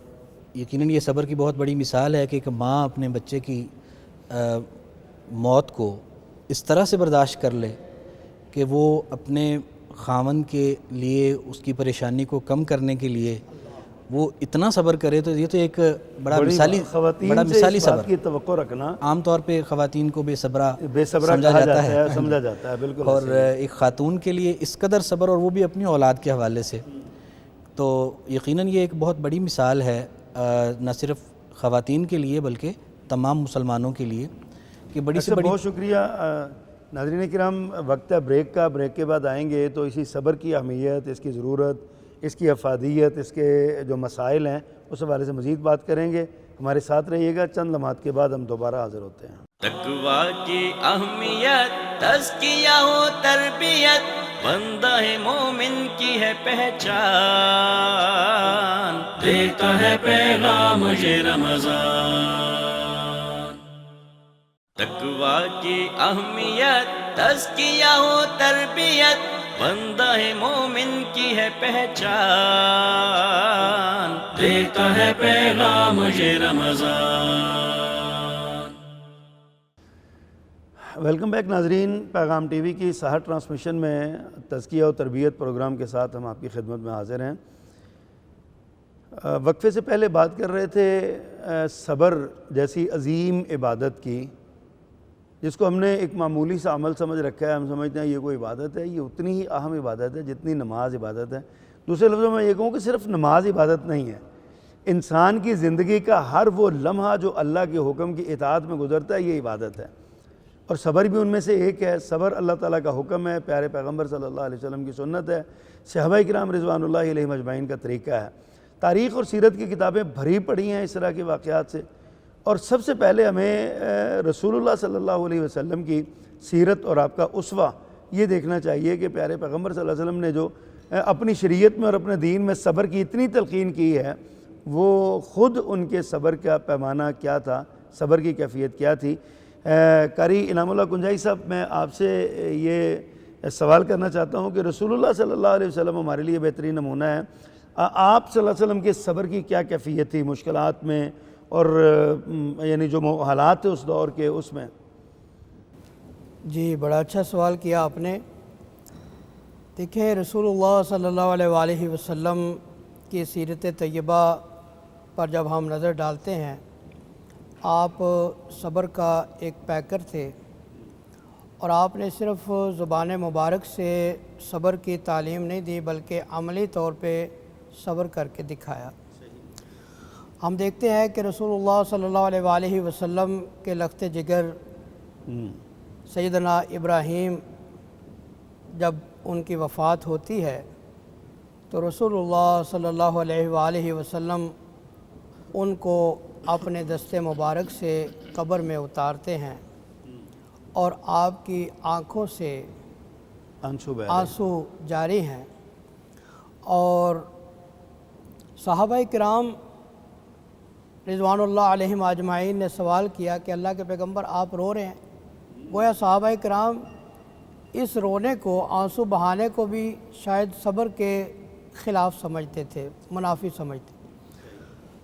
یقیناً یہ صبر کی بہت بڑی مثال ہے کہ ایک ماں اپنے بچے کی موت کو اس طرح سے برداشت کر لے کہ وہ اپنے خاوند کے لیے اس کی پریشانی کو کم کرنے کے لیے وہ اتنا صبر کرے. تو یہ تو ایک بڑا مثالی صبر کی توقع رکھنا. عام طور پہ خواتین کو بے صبرہ سمجھا جاتا ہے بالکل. اور ایک خاتون کے لیے اس قدر صبر, اور وہ بھی اپنی اولاد کے حوالے سے, تو یقیناً یہ ایک بہت بڑی مثال ہے نہ صرف خواتین کے لیے بلکہ تمام مسلمانوں کے لیے کہ بڑی سے بڑی. بہت شکریہ ناظرین کرام, وقت ہے بریک کا. بریک کے بعد آئیں گے تو اسی صبر کی اہمیت, اس کی ضرورت, اس کی افادیت، اس کے جو مسائل ہیں اس حوالے سے مزید بات کریں گے۔ ہمارے ساتھ رہیے گا، چند لمحات کے بعد ہم دوبارہ حاضر ہوتے ہیں۔ تقویٰ کی اہمیت، تزکیہ و تربیت، بندہ مومن کی ہے پہچان، دیتا ہے پیغام یہ رمضان۔ تقویٰ کی اہمیت، تزکیہ و تربیت، بندہ مومن کی ہے پہچان، دیتا ہے پیغام یہ رمضان۔ ویلکم بیک ناظرین، پیغام ٹی وی کی سحر ٹرانسمیشن میں تزکیہ و تربیت پروگرام کے ساتھ ہم آپ کی خدمت میں حاضر ہیں۔ وقفے سے پہلے بات کر رہے تھے صبر جیسی عظیم عبادت کی، جس کو ہم نے ایک معمولی سا عمل سمجھ رکھا ہے۔ ہم سمجھتے ہیں یہ کوئی عبادت ہے، یہ اتنی ہی اہم عبادت ہے جتنی نماز عبادت ہے۔ دوسرے لفظوں میں یہ کہوں کہ صرف نماز عبادت نہیں ہے، انسان کی زندگی کا ہر وہ لمحہ جو اللہ کے حکم کی اطاعت میں گزرتا ہے یہ عبادت ہے، اور صبر بھی ان میں سے ایک ہے۔ صبر اللہ تعالیٰ کا حکم ہے، پیارے پیغمبر صلی اللہ علیہ وسلم کی سنت ہے، صحابہ کرام رضوان اللہ علیہم اجمعین کا طریقہ ہے۔ تاریخ اور سیرت کی کتابیں بھری پڑی ہیں اس طرح کے واقعات سے، اور سب سے پہلے ہمیں رسول اللہ صلی اللہ علیہ وسلم کی سیرت اور آپ کا اسوہ یہ دیکھنا چاہیے کہ پیارے پیغمبر صلی اللہ علیہ وسلم نے جو اپنی شریعت میں اور اپنے دین میں صبر کی اتنی تلقین کی ہے، وہ خود ان کے صبر کا پیمانہ کیا تھا، صبر کی کیفیت کیا تھی۔ قاری انعام اللہ کنجائی صاحب، میں آپ سے یہ سوال کرنا چاہتا ہوں کہ رسول اللہ صلی اللہ علیہ وسلم ہمارے لیے بہترین نمونہ ہے، آپ صلی اللہ علیہ وسلم کے صبر کی کیا کیفیت تھی مشکلات میں، اور یعنی جو حالات تھے اس دور کے اس میں؟ جی، بڑا اچھا سوال کیا آپ نے۔ دیکھیں، رسول اللہ صلی اللہ علیہ وآلہ وسلم کی سیرت طیبہ پر جب ہم نظر ڈالتے ہیں، آپ صبر کا ایک پیکر تھے، اور آپ نے صرف زبان مبارک سے صبر کی تعلیم نہیں دی بلکہ عملی طور پہ صبر کر کے دکھایا۔ ہم دیکھتے ہیں کہ رسول اللہ صلی اللہ علیہ وآلہ وسلم کے لخت جگر سیدنا ابراہیم جب ان کی وفات ہوتی ہے تو رسول اللہ صلی اللہ علیہ وآلہ وسلم ان کو اپنے دست مبارک سے قبر میں اتارتے ہیں، اور آپ کی آنکھوں سے آنسو جاری ہیں، اور صحابہ کرام رضوان اللہ علیہم اجمعین نے سوال کیا کہ اللہ کے پیغمبر آپ رو رہے ہیں۔ گویا صحابہ کرام اس رونے کو، آنسو بہانے کو بھی شاید صبر کے خلاف سمجھتے تھے، منافی سمجھتے تھے۔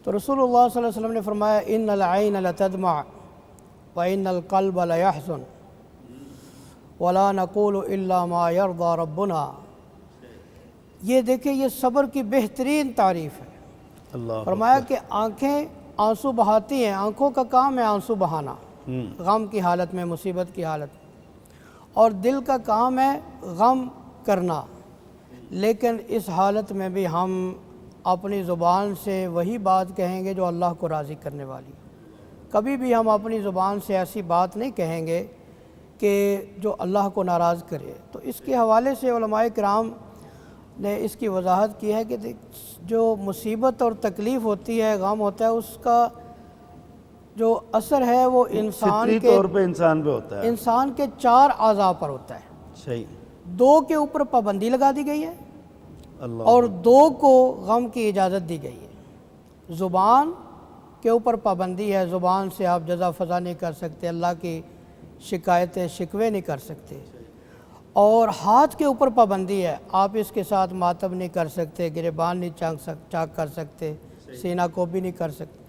تو رسول اللہ صلی اللہ علیہ وسلم نے فرمایا ان العین لتدمع وان القلب لیحزن ولا نقول الا ما یرضی ربنا۔ یہ دیکھیں، یہ صبر کی بہترین تعریف ہے۔ فرمایا کہ آنکھیں آنسو بہاتی ہیں، آنکھوں کا کام ہے آنسو بہانا غم کی حالت میں، مصیبت کی حالت میں، اور دل کا کام ہے غم کرنا، لیکن اس حالت میں بھی ہم اپنی زبان سے وہی بات کہیں گے جو اللہ کو راضی کرنے والی۔ کبھی بھی ہم اپنی زبان سے ایسی بات نہیں کہیں گے کہ جو اللہ کو ناراض کرے۔ تو اس کے حوالے سے علماء کرام نے اس کی وضاحت کی ہے کہ جو مصیبت اور تکلیف ہوتی ہے، غم ہوتا ہے، اس کا جو اثر ہے وہ انسان کے طور پہ انسان پہ ہوتا ہے، انسان کے 4 اعضاء پر ہوتا ہے۔ صحیح۔ 2 کے اوپر پابندی لگا دی گئی ہے، اللہ، اور 2 کو غم کی اجازت دی گئی ہے۔ زبان کے اوپر پابندی ہے، زبان سے آپ جزا فضا نہیں کر سکتے، اللہ کی شکایتیں شکوے نہیں کر سکتے، اور ہاتھ کے اوپر پابندی ہے، آپ اس کے ساتھ ماتم نہیں کر سکتے، گریبان نہیں چاک کر سکتے، سینہ کو بھی نہیں کر سکتے،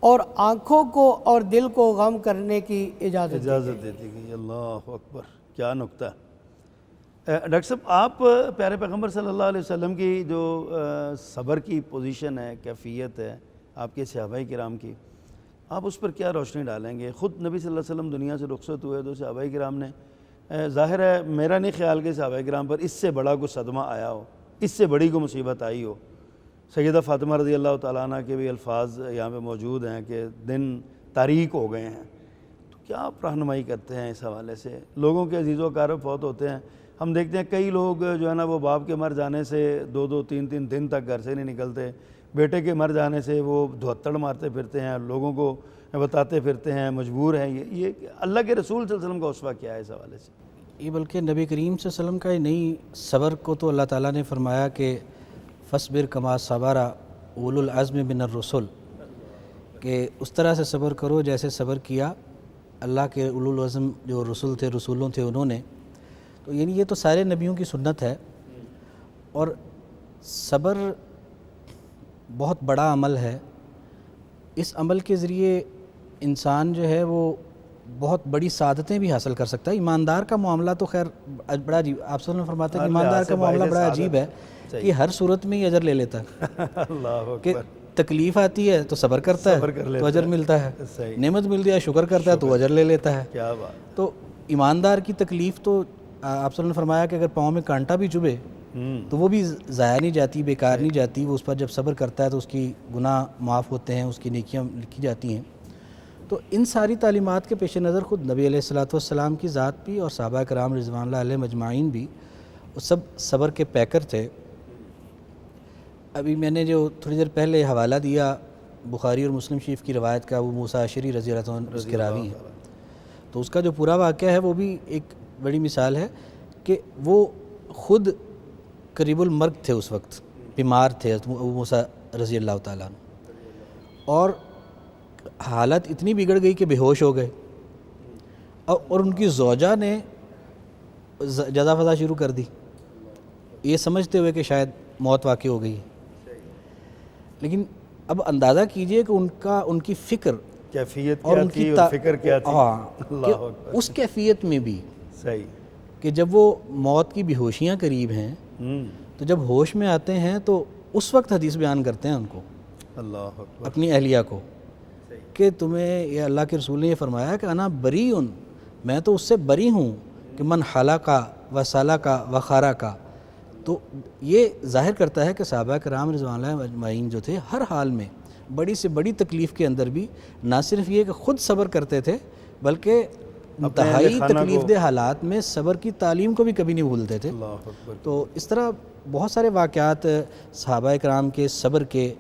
اور آنکھوں کو اور دل کو غم کرنے کی اجازت دے دی گئی۔ اللہ اکبر، کیا نکتہ۔ ڈاکٹر صاحب، آپ پیارے پیغمبر صلی اللہ علیہ وسلم کی جو صبر کی پوزیشن ہے، کیفیت ہے آپ کے صحابہ کرام کی، آپ اس پر کیا روشنی ڈالیں گے؟ خود نبی صلی اللہ علیہ وسلم دنیا سے رخصت ہوئے تو صحابہ کرام نے، ظاہر ہے میرا نہیں خیال کہ صحابہ کرام پر اس سے بڑا کوئی صدمہ آیا ہو، اس سے بڑی کوئی مصیبت آئی ہو۔ سیدہ فاطمہ رضی اللہ تعالیٰ عنہ کے بھی الفاظ یہاں پہ موجود ہیں کہ دن تاریک ہو گئے ہیں، تو کیا آپ رہنمائی کرتے ہیں اس حوالے سے؟ لوگوں کے عزیز و اقارب فوت ہوتے ہیں، ہم دیکھتے ہیں کئی لوگ جو ہے نا وہ باپ کے مر جانے سے 2-3 دن تک گھر سے نہیں نکلتے، بیٹے کے مر جانے سے وہ دھوتڑ مارتے پھرتے ہیں، لوگوں کو بتاتے پھرتے ہیں، مجبور ہیں۔ یہ اللہ کے رسول صلی اللہ علیہ وسلم کا اسوہ کیا ہے اس حوالے سے؟ یہ بلکہ نبی کریم صلی اللہ علیہ وسلم کا ہی نہیں، صبر کو تو اللہ تعالیٰ نے فرمایا کہ فصبر کما صبر اولو العزم من الرسل، کہ اس طرح سے صبر کرو جیسے صبر کیا اللہ کے اولو العزم جو رسول تھے، رسولوں تھے انہوں نے۔ تو یعنی یہ تو سارے نبیوں کی سنت ہے، اور صبر بہت بڑا عمل ہے۔ اس عمل کے ذریعے انسان جو ہے وہ بہت بڑی سعادتیں بھی حاصل کر سکتا ہے۔ ایماندار کا معاملہ تو خیر بڑا عجیب، آپ صلی اللہ علیہ وسلم فرماتے ہیں کہ ایماندار کا معاملہ بڑا عجیب ہے کہ ہر صورت میں ہی اجر لے لیتا ہے۔ اللہ کہ اکبر، تکلیف آتی ہے تو صبر کرتا ہے تو اجر ملتا ہے، صحیح، نعمت ملتی ہے شکر کرتا ہے تو اجر لے لیتا ہے۔ کیا بات۔ تو ایماندار کی تکلیف تو آپ صلی اللہ علیہ وسلم نے فرمایا کہ اگر پاؤں میں کانٹا بھی چبھے تو وہ بھی ضائع نہیں جاتی، بیکار نہیں جاتی، وہ اس پر جب صبر کرتا ہے تو اس کی گناہ معاف ہوتے ہیں، اس کی نیکیاں لکھی جاتی ہیں۔ تو ان ساری تعلیمات کے پیش نظر خود نبی علیہ الصلوۃ والسلام کی ذات بھی اور صحابہ کرام رضوان اللہ علیہ مجمعین بھی وہ سب صبر کے پیکر تھے۔ ابھی میں نے جو تھوڑی دیر پہلے حوالہ دیا بخاری اور مسلم شریف کی روایت کا، وہ موسیٰ اشعری رضی اللہ عنہ اس کے راوی ہیں، تو اس کا جو پورا واقعہ ہے وہ بھی ایک بڑی مثال ہے کہ وہ خود قریب المرگ تھے، اس وقت بیمار تھے ابو موسیٰ رضی اللہ تعالیٰ عنہ، اور حالت اتنی بگڑ گئی کہ بے ہوش ہو گئے، اور ان کی زوجہ نے جزا فضا شروع کر دی یہ سمجھتے ہوئے کہ شاید موت واقع ہو گئی۔ لیکن اب اندازہ کیجئے کہ ان کی فکر کیفیت اور کیا ان تھی کی اور فکر کیا تھی۔ ہاں، اللہ کہ اکبر، اس کیفیت میں بھی صحیح، کہ جب وہ موت کی بے ہوشیاں قریب ہیں تو جب ہوش میں آتے ہیں تو اس وقت حدیث بیان کرتے ہیں ان کو، اللہ اکبر، اپنی اہلیہ کو، کہ تمہیں یہ اللہ کے رسول نے یہ فرمایا کہ انا بریء، میں تو اس سے بری ہوں کہ من حلقہ و سلقہ و خرقہ۔ تو یہ ظاہر کرتا ہے کہ صحابہ کرام رضوان اللہ اجمعین جو تھے ہر حال میں بڑی سے بڑی تکلیف کے اندر بھی نہ صرف یہ کہ خود صبر کرتے تھے بلکہ انتہائی تکلیف دہ حالات میں صبر کی تعلیم کو بھی کبھی نہیں بھولتے تھے۔ اللہ اکبر۔ تو اس طرح بہت سارے واقعات صحابہ کرام کے صبر کے،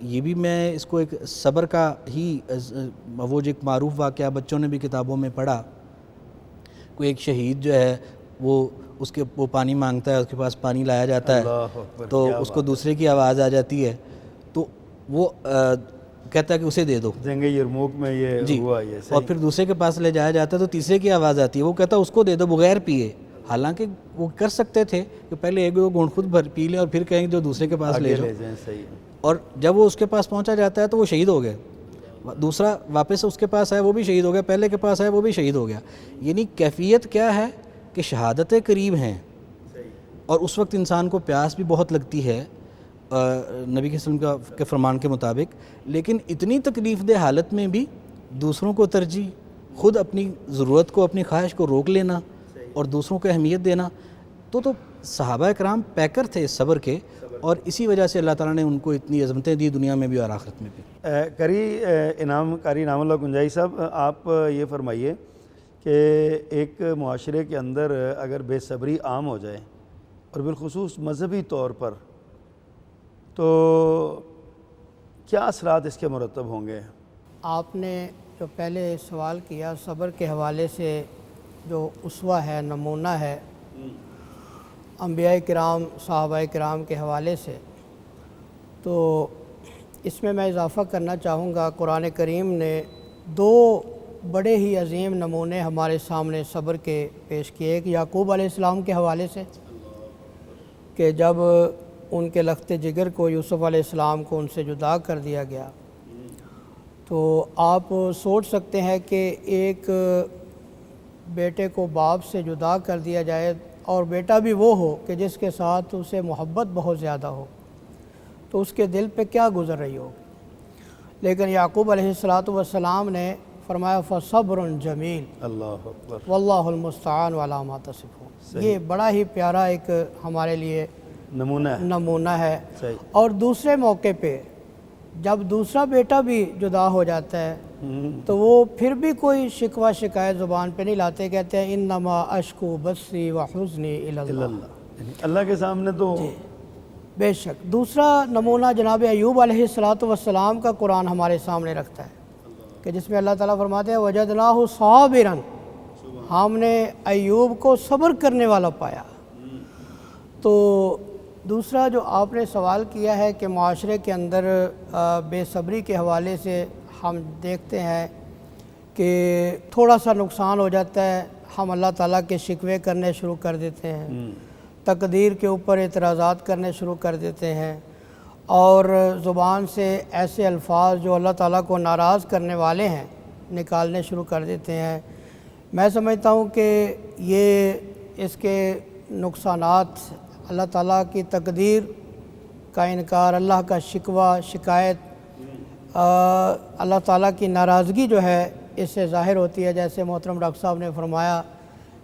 یہ بھی میں اس کو ایک صبر کا ہی وہ جو ایک معروف واقعہ بچوں نے بھی کتابوں میں پڑھا، کوئی ایک شہید جو ہے وہ پانی مانگتا ہے، اس کے پاس پانی لایا جاتا ہے اللہ اکبر، تو اس کو دوسرے کی آواز آ جاتی ہے تو وہ کہتا ہے کہ اسے دے دو، جنگ یرموک میں یہ جی، ہوا یہ، اور پھر دوسرے کے پاس لے جایا جاتا ہے تو تیسرے کی آواز آتی ہے، وہ کہتا ہے اس کو دے دو بغیر پیے۔ حالانکہ وہ کر سکتے تھے کہ پہلے ایک دو گھونٹ خود بھر پی لیں اور پھر کہیں جو دوسرے کے پاس لے جاؤ، جائیں، صحیح، اور جب وہ اس کے پاس پہنچا جاتا ہے تو وہ شہید ہو گئے، دوسرا واپس اس کے پاس آئے وہ بھی شہید ہو گیا، پہلے کے پاس آئے وہ بھی شہید ہو گیا۔ یعنی کیفیت کیا ہے کہ شہادتیں قریب ہیں، اور اس وقت انسان کو پیاس بھی بہت لگتی ہے نبی کے صلی اللہ علیہ وسلم کے فرمان کے مطابق، لیکن اتنی تکلیف دہ حالت میں بھی دوسروں کو ترجیح، خود اپنی ضرورت کو، اپنی خواہش کو روک لینا اور دوسروں کو اہمیت دینا، تو صحابہ کرام پیکر تھے اس صبر کے، اور اسی وجہ سے اللہ تعالیٰ نے ان کو اتنی عظمتیں دی دنیا میں بھی اور آخرت میں بھی۔ قاری انعام اللہ گنجائی صاحب، آپ یہ فرمائیے کہ ایک معاشرے کے اندر اگر بے صبری عام ہو جائے اور بالخصوص مذہبی طور پر، تو کیا اثرات اس کے مرتب ہوں گے؟ آپ نے جو پہلے سوال کیا صبر کے حوالے سے، جو اسوہ ہے، نمونہ ہے انبیاء کرام، صحابہ کرام کے حوالے سے، تو اس میں اضافہ کرنا چاہوں گا، قرآن کریم نے دو بڑے ہی عظیم نمونے ہمارے سامنے صبر کے پیش کیے۔ ایک یعقوب علیہ السلام کے حوالے سے کہ جب ان کے لخت جگر کو، یوسف علیہ السلام کو ان سے جدا کر دیا گیا، تو آپ سوچ سکتے ہیں کہ ایک بیٹے کو باپ سے جدا کر دیا جائے اور بیٹا بھی وہ ہو کہ جس کے ساتھ اسے محبت بہت زیادہ ہو، تو اس کے دل پہ کیا گزر رہی ہوگی۔ لیکن یعقوب علیہ السلام نے فرمایا فصبر جمیل اللہ اکبر، واللہ المستعان علی ما تصفون۔ یہ بڑا ہی پیارا ایک ہمارے لیے نمونہ ہے۔ صحیح۔ اور دوسرے موقع پہ جب دوسرا بیٹا بھی جدا ہو جاتا ہے تو وہ پھر بھی کوئی شکوہ شکایت زبان پہ نہیں لاتے، کہتے ہیں انما اشکو بثی و حزنی الی اللہ۔ یعنی اللہ کے سامنے تو بے شک۔ دوسرا نمونہ جناب ایوب علیہ السلام کا قرآن ہمارے سامنے رکھتا ہے کہ جس میں اللہ تعالیٰ فرماتے ہیں وجدناہ صابرا، ہم نے ایوب کو صبر کرنے والا پایا۔ تو دوسرا جو آپ نے سوال کیا ہے کہ معاشرے کے اندر بے صبری کے حوالے سے ہم دیکھتے ہیں کہ تھوڑا سا نقصان ہو جاتا ہے، ہم اللہ تعالیٰ کے شکوے کرنے شروع کر دیتے ہیں، تقدیر کے اوپر اعتراضات کرنے شروع کر دیتے ہیں، اور زبان سے ایسے الفاظ جو اللہ تعالیٰ کو ناراض کرنے والے ہیں نکالنے شروع کر دیتے ہیں۔ میں سمجھتا ہوں کہ یہ اس کے نقصانات اللہ تعالیٰ کی تقدیر کا انکار، اللہ کا شکوہ شکایت، اللہ تعالیٰ کی ناراضگی جو ہے اس سے ظاہر ہوتی ہے۔ جیسے محترم ڈاکٹر صاحب نے فرمایا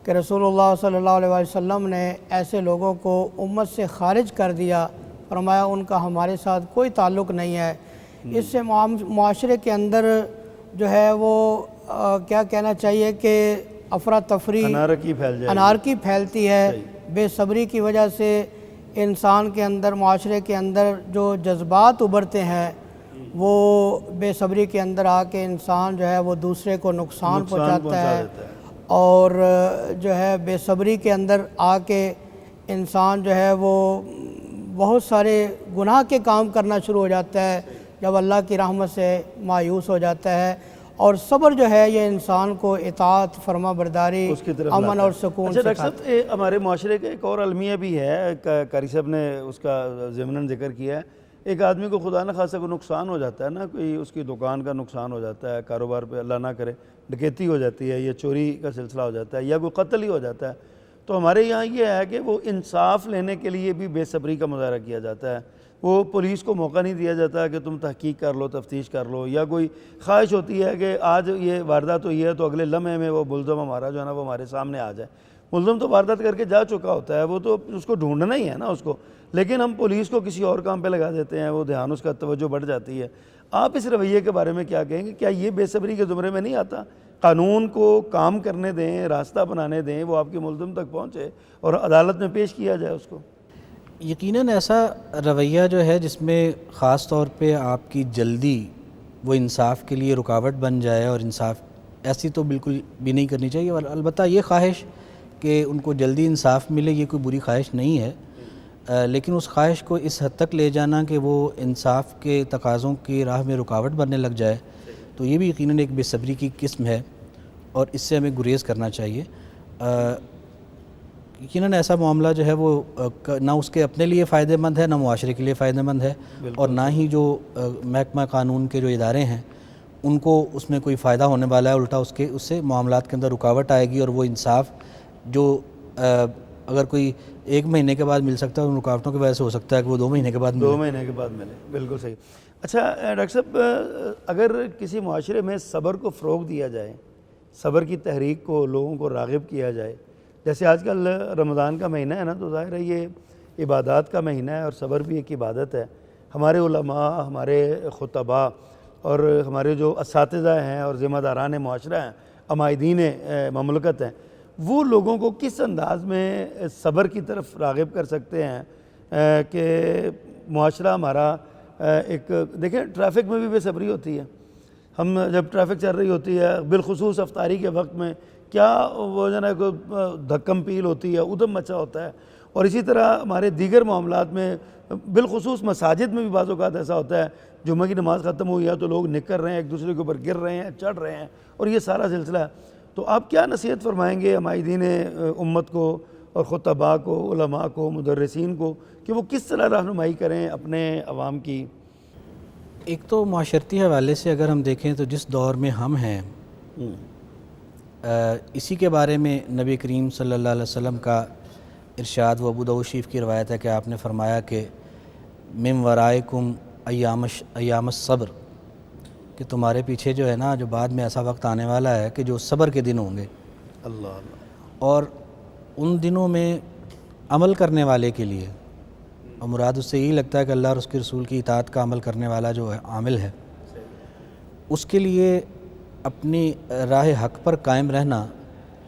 کہ رسول اللہ صلی اللہ علیہ وسلم نے ایسے لوگوں کو امت سے خارج کر دیا، فرمایا ان کا ہمارے ساتھ کوئی تعلق نہیں ہے۔ اس سے معاشرے کے اندر جو ہے وہ کیا کہنا چاہیے کہ افراتفری، انارکی پھیلتی ہے۔ بے صبری کی وجہ سے انسان کے اندر، معاشرے کے اندر جو جذبات ابھرتے ہیں وہ بے صبری کے اندر آ کے انسان جو ہے وہ دوسرے کو نقصان پہنچاتا ہے، اور جو ہے بے صبری کے اندر آ کے انسان جو ہے وہ بہت سارے گناہ کے کام کرنا شروع ہو جاتا ہے جب اللہ کی رحمت سے مایوس ہو جاتا ہے۔ اور صبر جو ہے یہ انسان کو اطاعت، فرما برداری، امن اور سکون اچھا ڈاکٹر صاحب، ہمارے معاشرے کا ایک اور المیہ بھی ہے، قاری صاحب نے اس کا ضمناً ذکر کیا ہے۔ ایک آدمی کو خدا نہ خاصہ کو نقصان ہو جاتا ہے نا، کوئی اس کی دکان کا نقصان ہو جاتا ہے، کاروبار پہ اللہ نہ کرے ڈکیتی ہو جاتی ہے، یا چوری کا سلسلہ ہو جاتا ہے، یا کوئی قتل ہی ہو جاتا ہے، تو ہمارے یہاں یہ ہے کہ وہ انصاف لینے کے لیے بھی بے صبری کا مظاہرہ کیا جاتا ہے۔ وہ پولیس کو موقع نہیں دیا جاتا کہ تم تحقیق کر لو، تفتیش کر لو، یا کوئی خواہش ہوتی ہے کہ آج یہ واردات ہوئی ہے تو اگلے لمحے میں وہ ملزم ہمارا جو ہے نا وہ ہمارے سامنے آ جائے۔ ملزم تو واردات کر کے جا چکا ہوتا ہے، وہ تو اس کو ڈھونڈنا ہی ہے نا اس کو، لیکن ہم پولیس کو کسی اور کام پہ لگا دیتے ہیں، وہ دھیان اس کا توجہ بڑھ جاتی ہے۔ آپ اس رویے کے بارے میں کیا کہیں گے؟ کیا یہ بے صبری کے زمرے میں نہیں آتا؟ قانون کو کام کرنے دیں، راستہ بنانے دیں، وہ آپ کے ملزم تک پہنچے اور عدالت میں پیش کیا جائے اس کو۔ یقیناً ایسا رویہ جو ہے جس میں خاص طور پہ آپ کی جلدی وہ انصاف کے لیے رکاوٹ بن جائے، اور انصاف ایسی تو بالکل بھی نہیں کرنی چاہیے، اور البتہ یہ خواہش کہ ان کو جلدی انصاف ملے یہ کوئی بری خواہش نہیں ہے، لیکن اس خواہش کو اس حد تک لے جانا کہ وہ انصاف کے تقاضوں کی راہ میں رکاوٹ بننے لگ جائے، تو یہ بھی یقیناً ایک بے صبری کی قسم ہے، اور اس سے ہمیں گریز کرنا چاہیے۔ یقیناً ایسا معاملہ جو ہے وہ نہ اس کے اپنے لیے فائدہ مند ہے، نہ معاشرے کے لیے فائدہ مند ہے، اور نہ ہی جو محکمہ قانون کے جو ادارے ہیں ان کو اس میں کوئی فائدہ ہونے والا ہے، الٹا اس سے معاملات کے اندر رکاوٹ آئے گی، اور وہ انصاف جو اگر کوئی 1 مہینے کے بعد مل سکتا ہے ان رکاوٹوں کی وجہ سے ہو سکتا ہے کہ وہ 2 مہینے کے بعد ملے۔ 2 مہینے کے بعد ملے، بالکل صحیح۔ اچھا ڈاکٹر صاحب، اگر کسی معاشرے میں صبر کو فروغ دیا جائے، صبر کی تحریک کو لوگوں کو راغب کیا جائے، جیسے آج کل رمضان کا مہینہ ہے نا، تو ظاہر ہے یہ عبادات کا مہینہ ہے، اور صبر بھی ایک عبادت ہے۔ ہمارے علماء، ہمارے خطباء اور ہمارے جو اساتذہ ہیں اور ذمہ داران معاشرہ ہیں، عمائدین مملکت ہیں، وہ لوگوں کو کس انداز میں صبر کی طرف راغب کر سکتے ہیں کہ معاشرہ ہمارا ایک، دیکھیں ٹریفک میں بھی بے صبری ہوتی ہے۔ ہم جب ٹریفک چل رہی ہوتی ہے، بالخصوص افطاری کے وقت میں کیا وہ جو ہے دھکم پیل ہوتی ہے، ادھم مچا ہوتا ہے، اور اسی طرح ہمارے دیگر معاملات میں بالخصوص مساجد میں بھی بعض اوقات ایسا ہوتا ہے، جمعہ کی نماز ختم ہوئی ہے تو لوگ نکل رہے ہیں، ایک دوسرے کے اوپر گر رہے ہیں، چڑھ رہے ہیں، اور یہ سارا سلسلہ ہے۔ تو آپ کیا نصیحت فرمائیں گے عمائدین امت کو اور خطباء کو، علماء کو، مدرسین کو، کہ وہ کس طرح رہنمائی کریں اپنے عوام کی؟ ایک تو معاشرتی حوالے سے اگر ہم دیکھیں تو جس دور میں ہم ہیں اسی کے بارے میں نبی کریم صلی اللہ علیہ وسلم کا ارشاد، وہ ابو داؤد شریف کی روایت ہے کہ آپ نے فرمایا کہ من ورائکم ایام الصبر، کہ تمہارے پیچھے جو ہے نا جو بعد میں ایسا وقت آنے والا ہے کہ جو صبر کے دن ہوں گے، اور ان دنوں میں عمل کرنے والے کے لیے، اور مراد اس سے یہی لگتا ہے کہ اللہ اور اس کے رسول کی اطاعت کا عمل کرنے والا جو ہے عامل ہے، اس کے لیے اپنی راہ حق پر قائم رہنا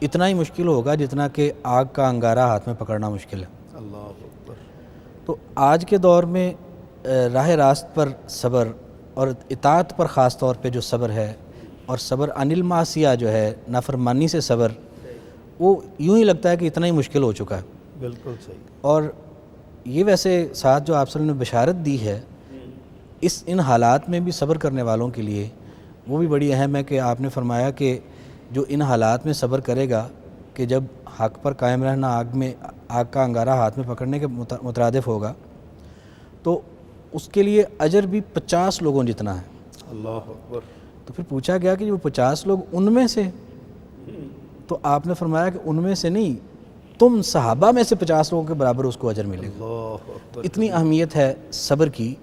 اتنا ہی مشکل ہوگا جتنا کہ آگ کا انگارہ ہاتھ میں پکڑنا مشکل ہے۔ اللہ اکبر۔ تو آج کے دور میں راہ راست پر صبر اور اطاعت پر خاص طور پہ جو صبر ہے، اور صبر عن المعصیہ جو ہے، نافرمانی سے صبر، وہ یوں ہی لگتا ہے کہ اتنا ہی مشکل ہو چکا ہے۔ بالکل صحیح۔ اور یہ ویسے ساتھ جو آپ صلی اللہ علیہ وسلم نے بشارت دی ہے ان حالات میں بھی صبر کرنے والوں کے لیے، وہ بھی بڑی اہم ہے کہ آپ نے فرمایا کہ جو ان حالات میں صبر کرے گا کہ جب حق پر قائم رہنا آگ کا انگارہ ہاتھ میں پکڑنے کے مترادف ہوگا، تو اس کے لیے اجر بھی 50 لوگوں جتنا ہے۔ اللہ اکبر۔ تو پھر پوچھا گیا کہ جو 50 لوگ ان میں سے، تو آپ نے فرمایا کہ ان میں سے نہیں، تم صحابہ میں سے 50 لوگوں کے برابر اس کو اجر ملے گا۔ اللہ اکبر۔ اتنی اہمیت ہے صبر کی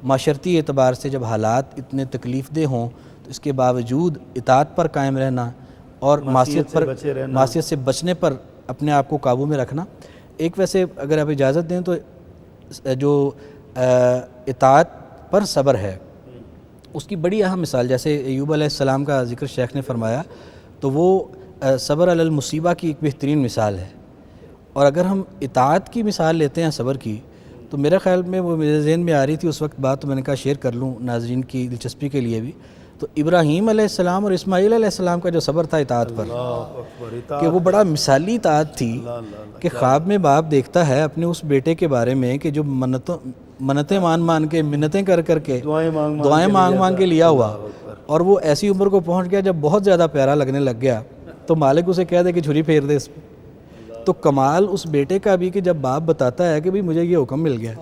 معاشرتی اعتبار سے۔ جب حالات اتنے تکلیف دہ ہوں تو اس کے باوجود اطاعت پر قائم رہنا اور معصیت سے بچنے پر اپنے آپ کو قابو میں رکھنا۔ ایک ویسے اگر آپ اجازت دیں تو جو اطاعت پر صبر ہے اس کی بڑی اہم مثال، جیسے ایوب علیہ السلام کا ذکر شیخ نے فرمایا، تو وہ صبر علی المصیبہ کی ایک بہترین مثال ہے۔ اور اگر ہم اطاعت کی مثال لیتے ہیں صبر کی، تو میرے خیال میں وہ میرے ذہن میں آ رہی تھی اس وقت بات، تو میں نے کہا شیئر کر لوں ناظرین کی دلچسپی کے لیے بھی۔ تو ابراہیم علیہ السلام اور اسماعیل علیہ السلام کا جو صبر تھا اطاعت پر، کہ وہ بڑا مثالی اطاعت تھی کہ خواب میں باپ دیکھتا ہے اپنے اس بیٹے کے بارے میں کہ جو منتیں مان کے، منتیں کر کے، دعائیں مانگ کے لیا ہوا، اور وہ ایسی عمر کو پہنچ گیا جب بہت زیادہ پیارا لگنے لگ گیا تو مالک اسے کہہ دے کہ چھری پھیر دے اس پہ۔ تو کمال اس بیٹے کا بھی کہ جب باپ بتاتا ہے کہ بھئی مجھے یہ حکم مل گیا،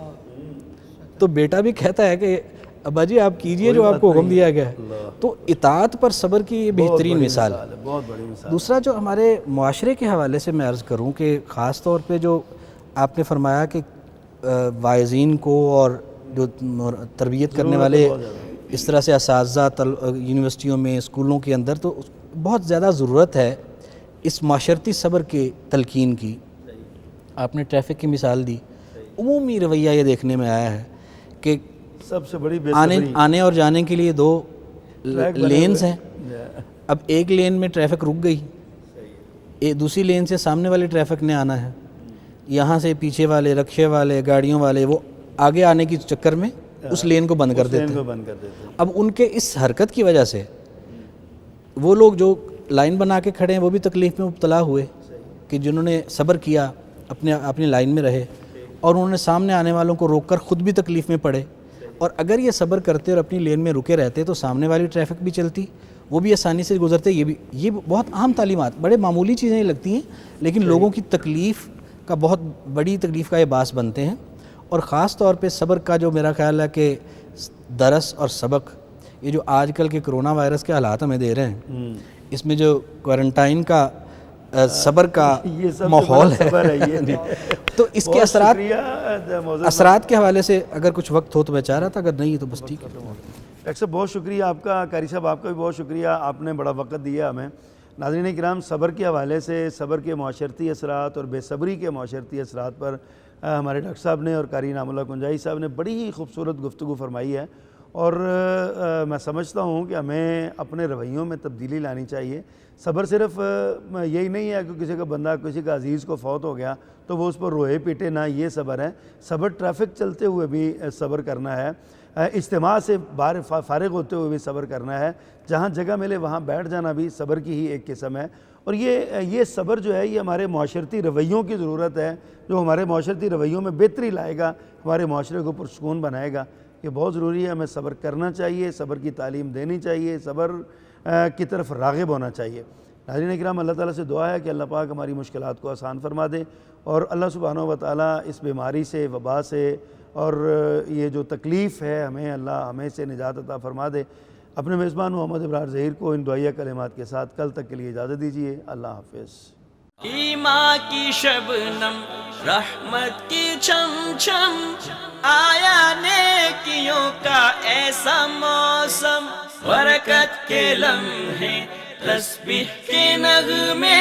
تو بیٹا بھی کہتا ہے کہ ابا جی آپ کیجئے جو آپ کو حکم دیا گیا ہے۔ تو اطاعت پر صبر کی یہ بہترین مثال ہے۔ بہت بڑی مثال۔ دوسرا جو ہمارے معاشرے کے حوالے سے میں عرض کروں کہ خاص طور پہ جو آپ نے فرمایا کہ واعظین کو اور جو تربیت کرنے والے اس طرح سے اساتذہ یونیورسٹیوں میں، اسکولوں کے اندر، تو بہت زیادہ ضرورت ہے اس معاشرتی صبر کے تلقین کی۔ آپ نے ٹریفک کی مثال دی، عمومی رویہ یہ دیکھنے میں آیا ہے کہ سب سے بڑی آنے اور جانے کے لیے 2 لینز ہیں، اب ایک لین میں ٹریفک رک گئی، دوسری لین سے سامنے والے ٹریفک نے آنا ہے، یہاں سے پیچھے والے رکشے والے، گاڑیوں والے، وہ آگے آنے کی چکر میں اس لین کو بند کر دیتے ہیں۔ اب ان کے اس حرکت کی وجہ سے وہ لوگ جو لائن بنا کے کھڑے ہیں وہ بھی تکلیف میں مبتلا ہوئے، کہ جنہوں نے صبر کیا، اپنی لائن میں رہے، اور انہوں نے سامنے آنے والوں کو روک کر خود بھی تکلیف میں پڑے۔ اور اگر یہ صبر کرتے اور اپنی لین میں رکے رہتے تو سامنے والی ٹریفک بھی چلتی، وہ بھی آسانی سے گزرتے۔ یہ بہت اہم تعلیمات، بڑے معمولی چیزیں لگتی ہیں لیکن لوگوں کی تکلیف کا، بہت بڑی تکلیف کا یہ باعث بنتے ہیں۔ اور خاص طور پہ صبر کا جو میرا خیال ہے کہ درس اور سبق، یہ جو آج کل کے کرونا وائرس کے حالات ہمیں دے رہے ہیں، اس میں جو کوارنٹائن کا صبر کا ماحول ہے، تو اس کے اثرات کے حوالے سے اگر کچھ وقت ہو تو میں چاہ رہا تھا، اگر نہیں تو بس ٹھیک ہے۔ ڈاکٹر صاحب بہت شکریہ آپ کا، قاری صاحب آپ کا بھی بہت شکریہ، آپ نے بڑا وقت دیا ہمیں۔ ناظرین کرام، صبر کے حوالے سے، صبر کے معاشرتی اثرات اور بے صبری کے معاشرتی اثرات پر ہمارے ڈاکٹر صاحب نے اور قاری انعام اللہ کنجائی صاحب نے بڑی ہی خوبصورت گفتگو فرمائی ہے، اور میں سمجھتا ہوں کہ ہمیں اپنے رویوں میں تبدیلی لانی چاہیے۔ صبر صرف یہی نہیں ہے کہ کسی کا بندہ، کسی کا عزیز کو فوت ہو گیا تو وہ اس پر روئے پیٹے، نہ یہ صبر ہے۔ صبر ٹریفک چلتے ہوئے بھی صبر کرنا ہے، اجتماع سے فارغ ہوتے ہوئے بھی صبر کرنا ہے، جہاں جگہ ملے وہاں بیٹھ جانا بھی صبر کی ہی ایک قسم ہے۔ اور یہ صبر جو ہے، یہ ہمارے معاشرتی رویوں کی ضرورت ہے، جو ہمارے معاشرتی رویوں میں بہتری لائے گا، ہمارے معاشرے کو پرسکون بنائے گا۔ یہ بہت ضروری ہے، ہمیں صبر کرنا چاہیے، صبر کی تعلیم دینی چاہیے، صبر کی طرف راغب ہونا چاہیے۔ ناظرین کرام، اللہ تعالیٰ سے دعا ہے کہ اللہ پاک ہماری مشکلات کو آسان فرما دے، اور اللہ سبحانہ و تعالیٰ اس بیماری سے، وبا سے، اور یہ جو تکلیف ہے ہمیں سے نجات عطا فرما دے۔ اپنے میزبان محمد ابرار ظہیر کو ان دعائیہ کلمات کے ساتھ کل تک کے لیے اجازت دیجیے۔ اللہ حافظ۔ ایمان کی شبنم، رحمت کی چھم چھم، آیا نیکیوں کا ایسا موسم، برکت کے لمحے، تسبیح کے نغمے،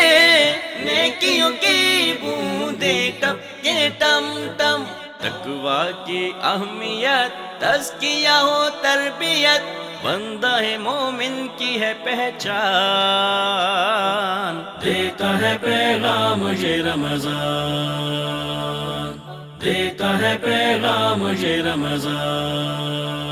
نیکیوں کی بوندیں ٹپ کے ٹم ٹم، تقویٰ کی اہمیت، تزکیہ ہو تربیت، بندہ مومن کی ہے پہچان، دیتا ہے پیغام یہ رمضان، دیتا ہے پیغام یہ رمضان۔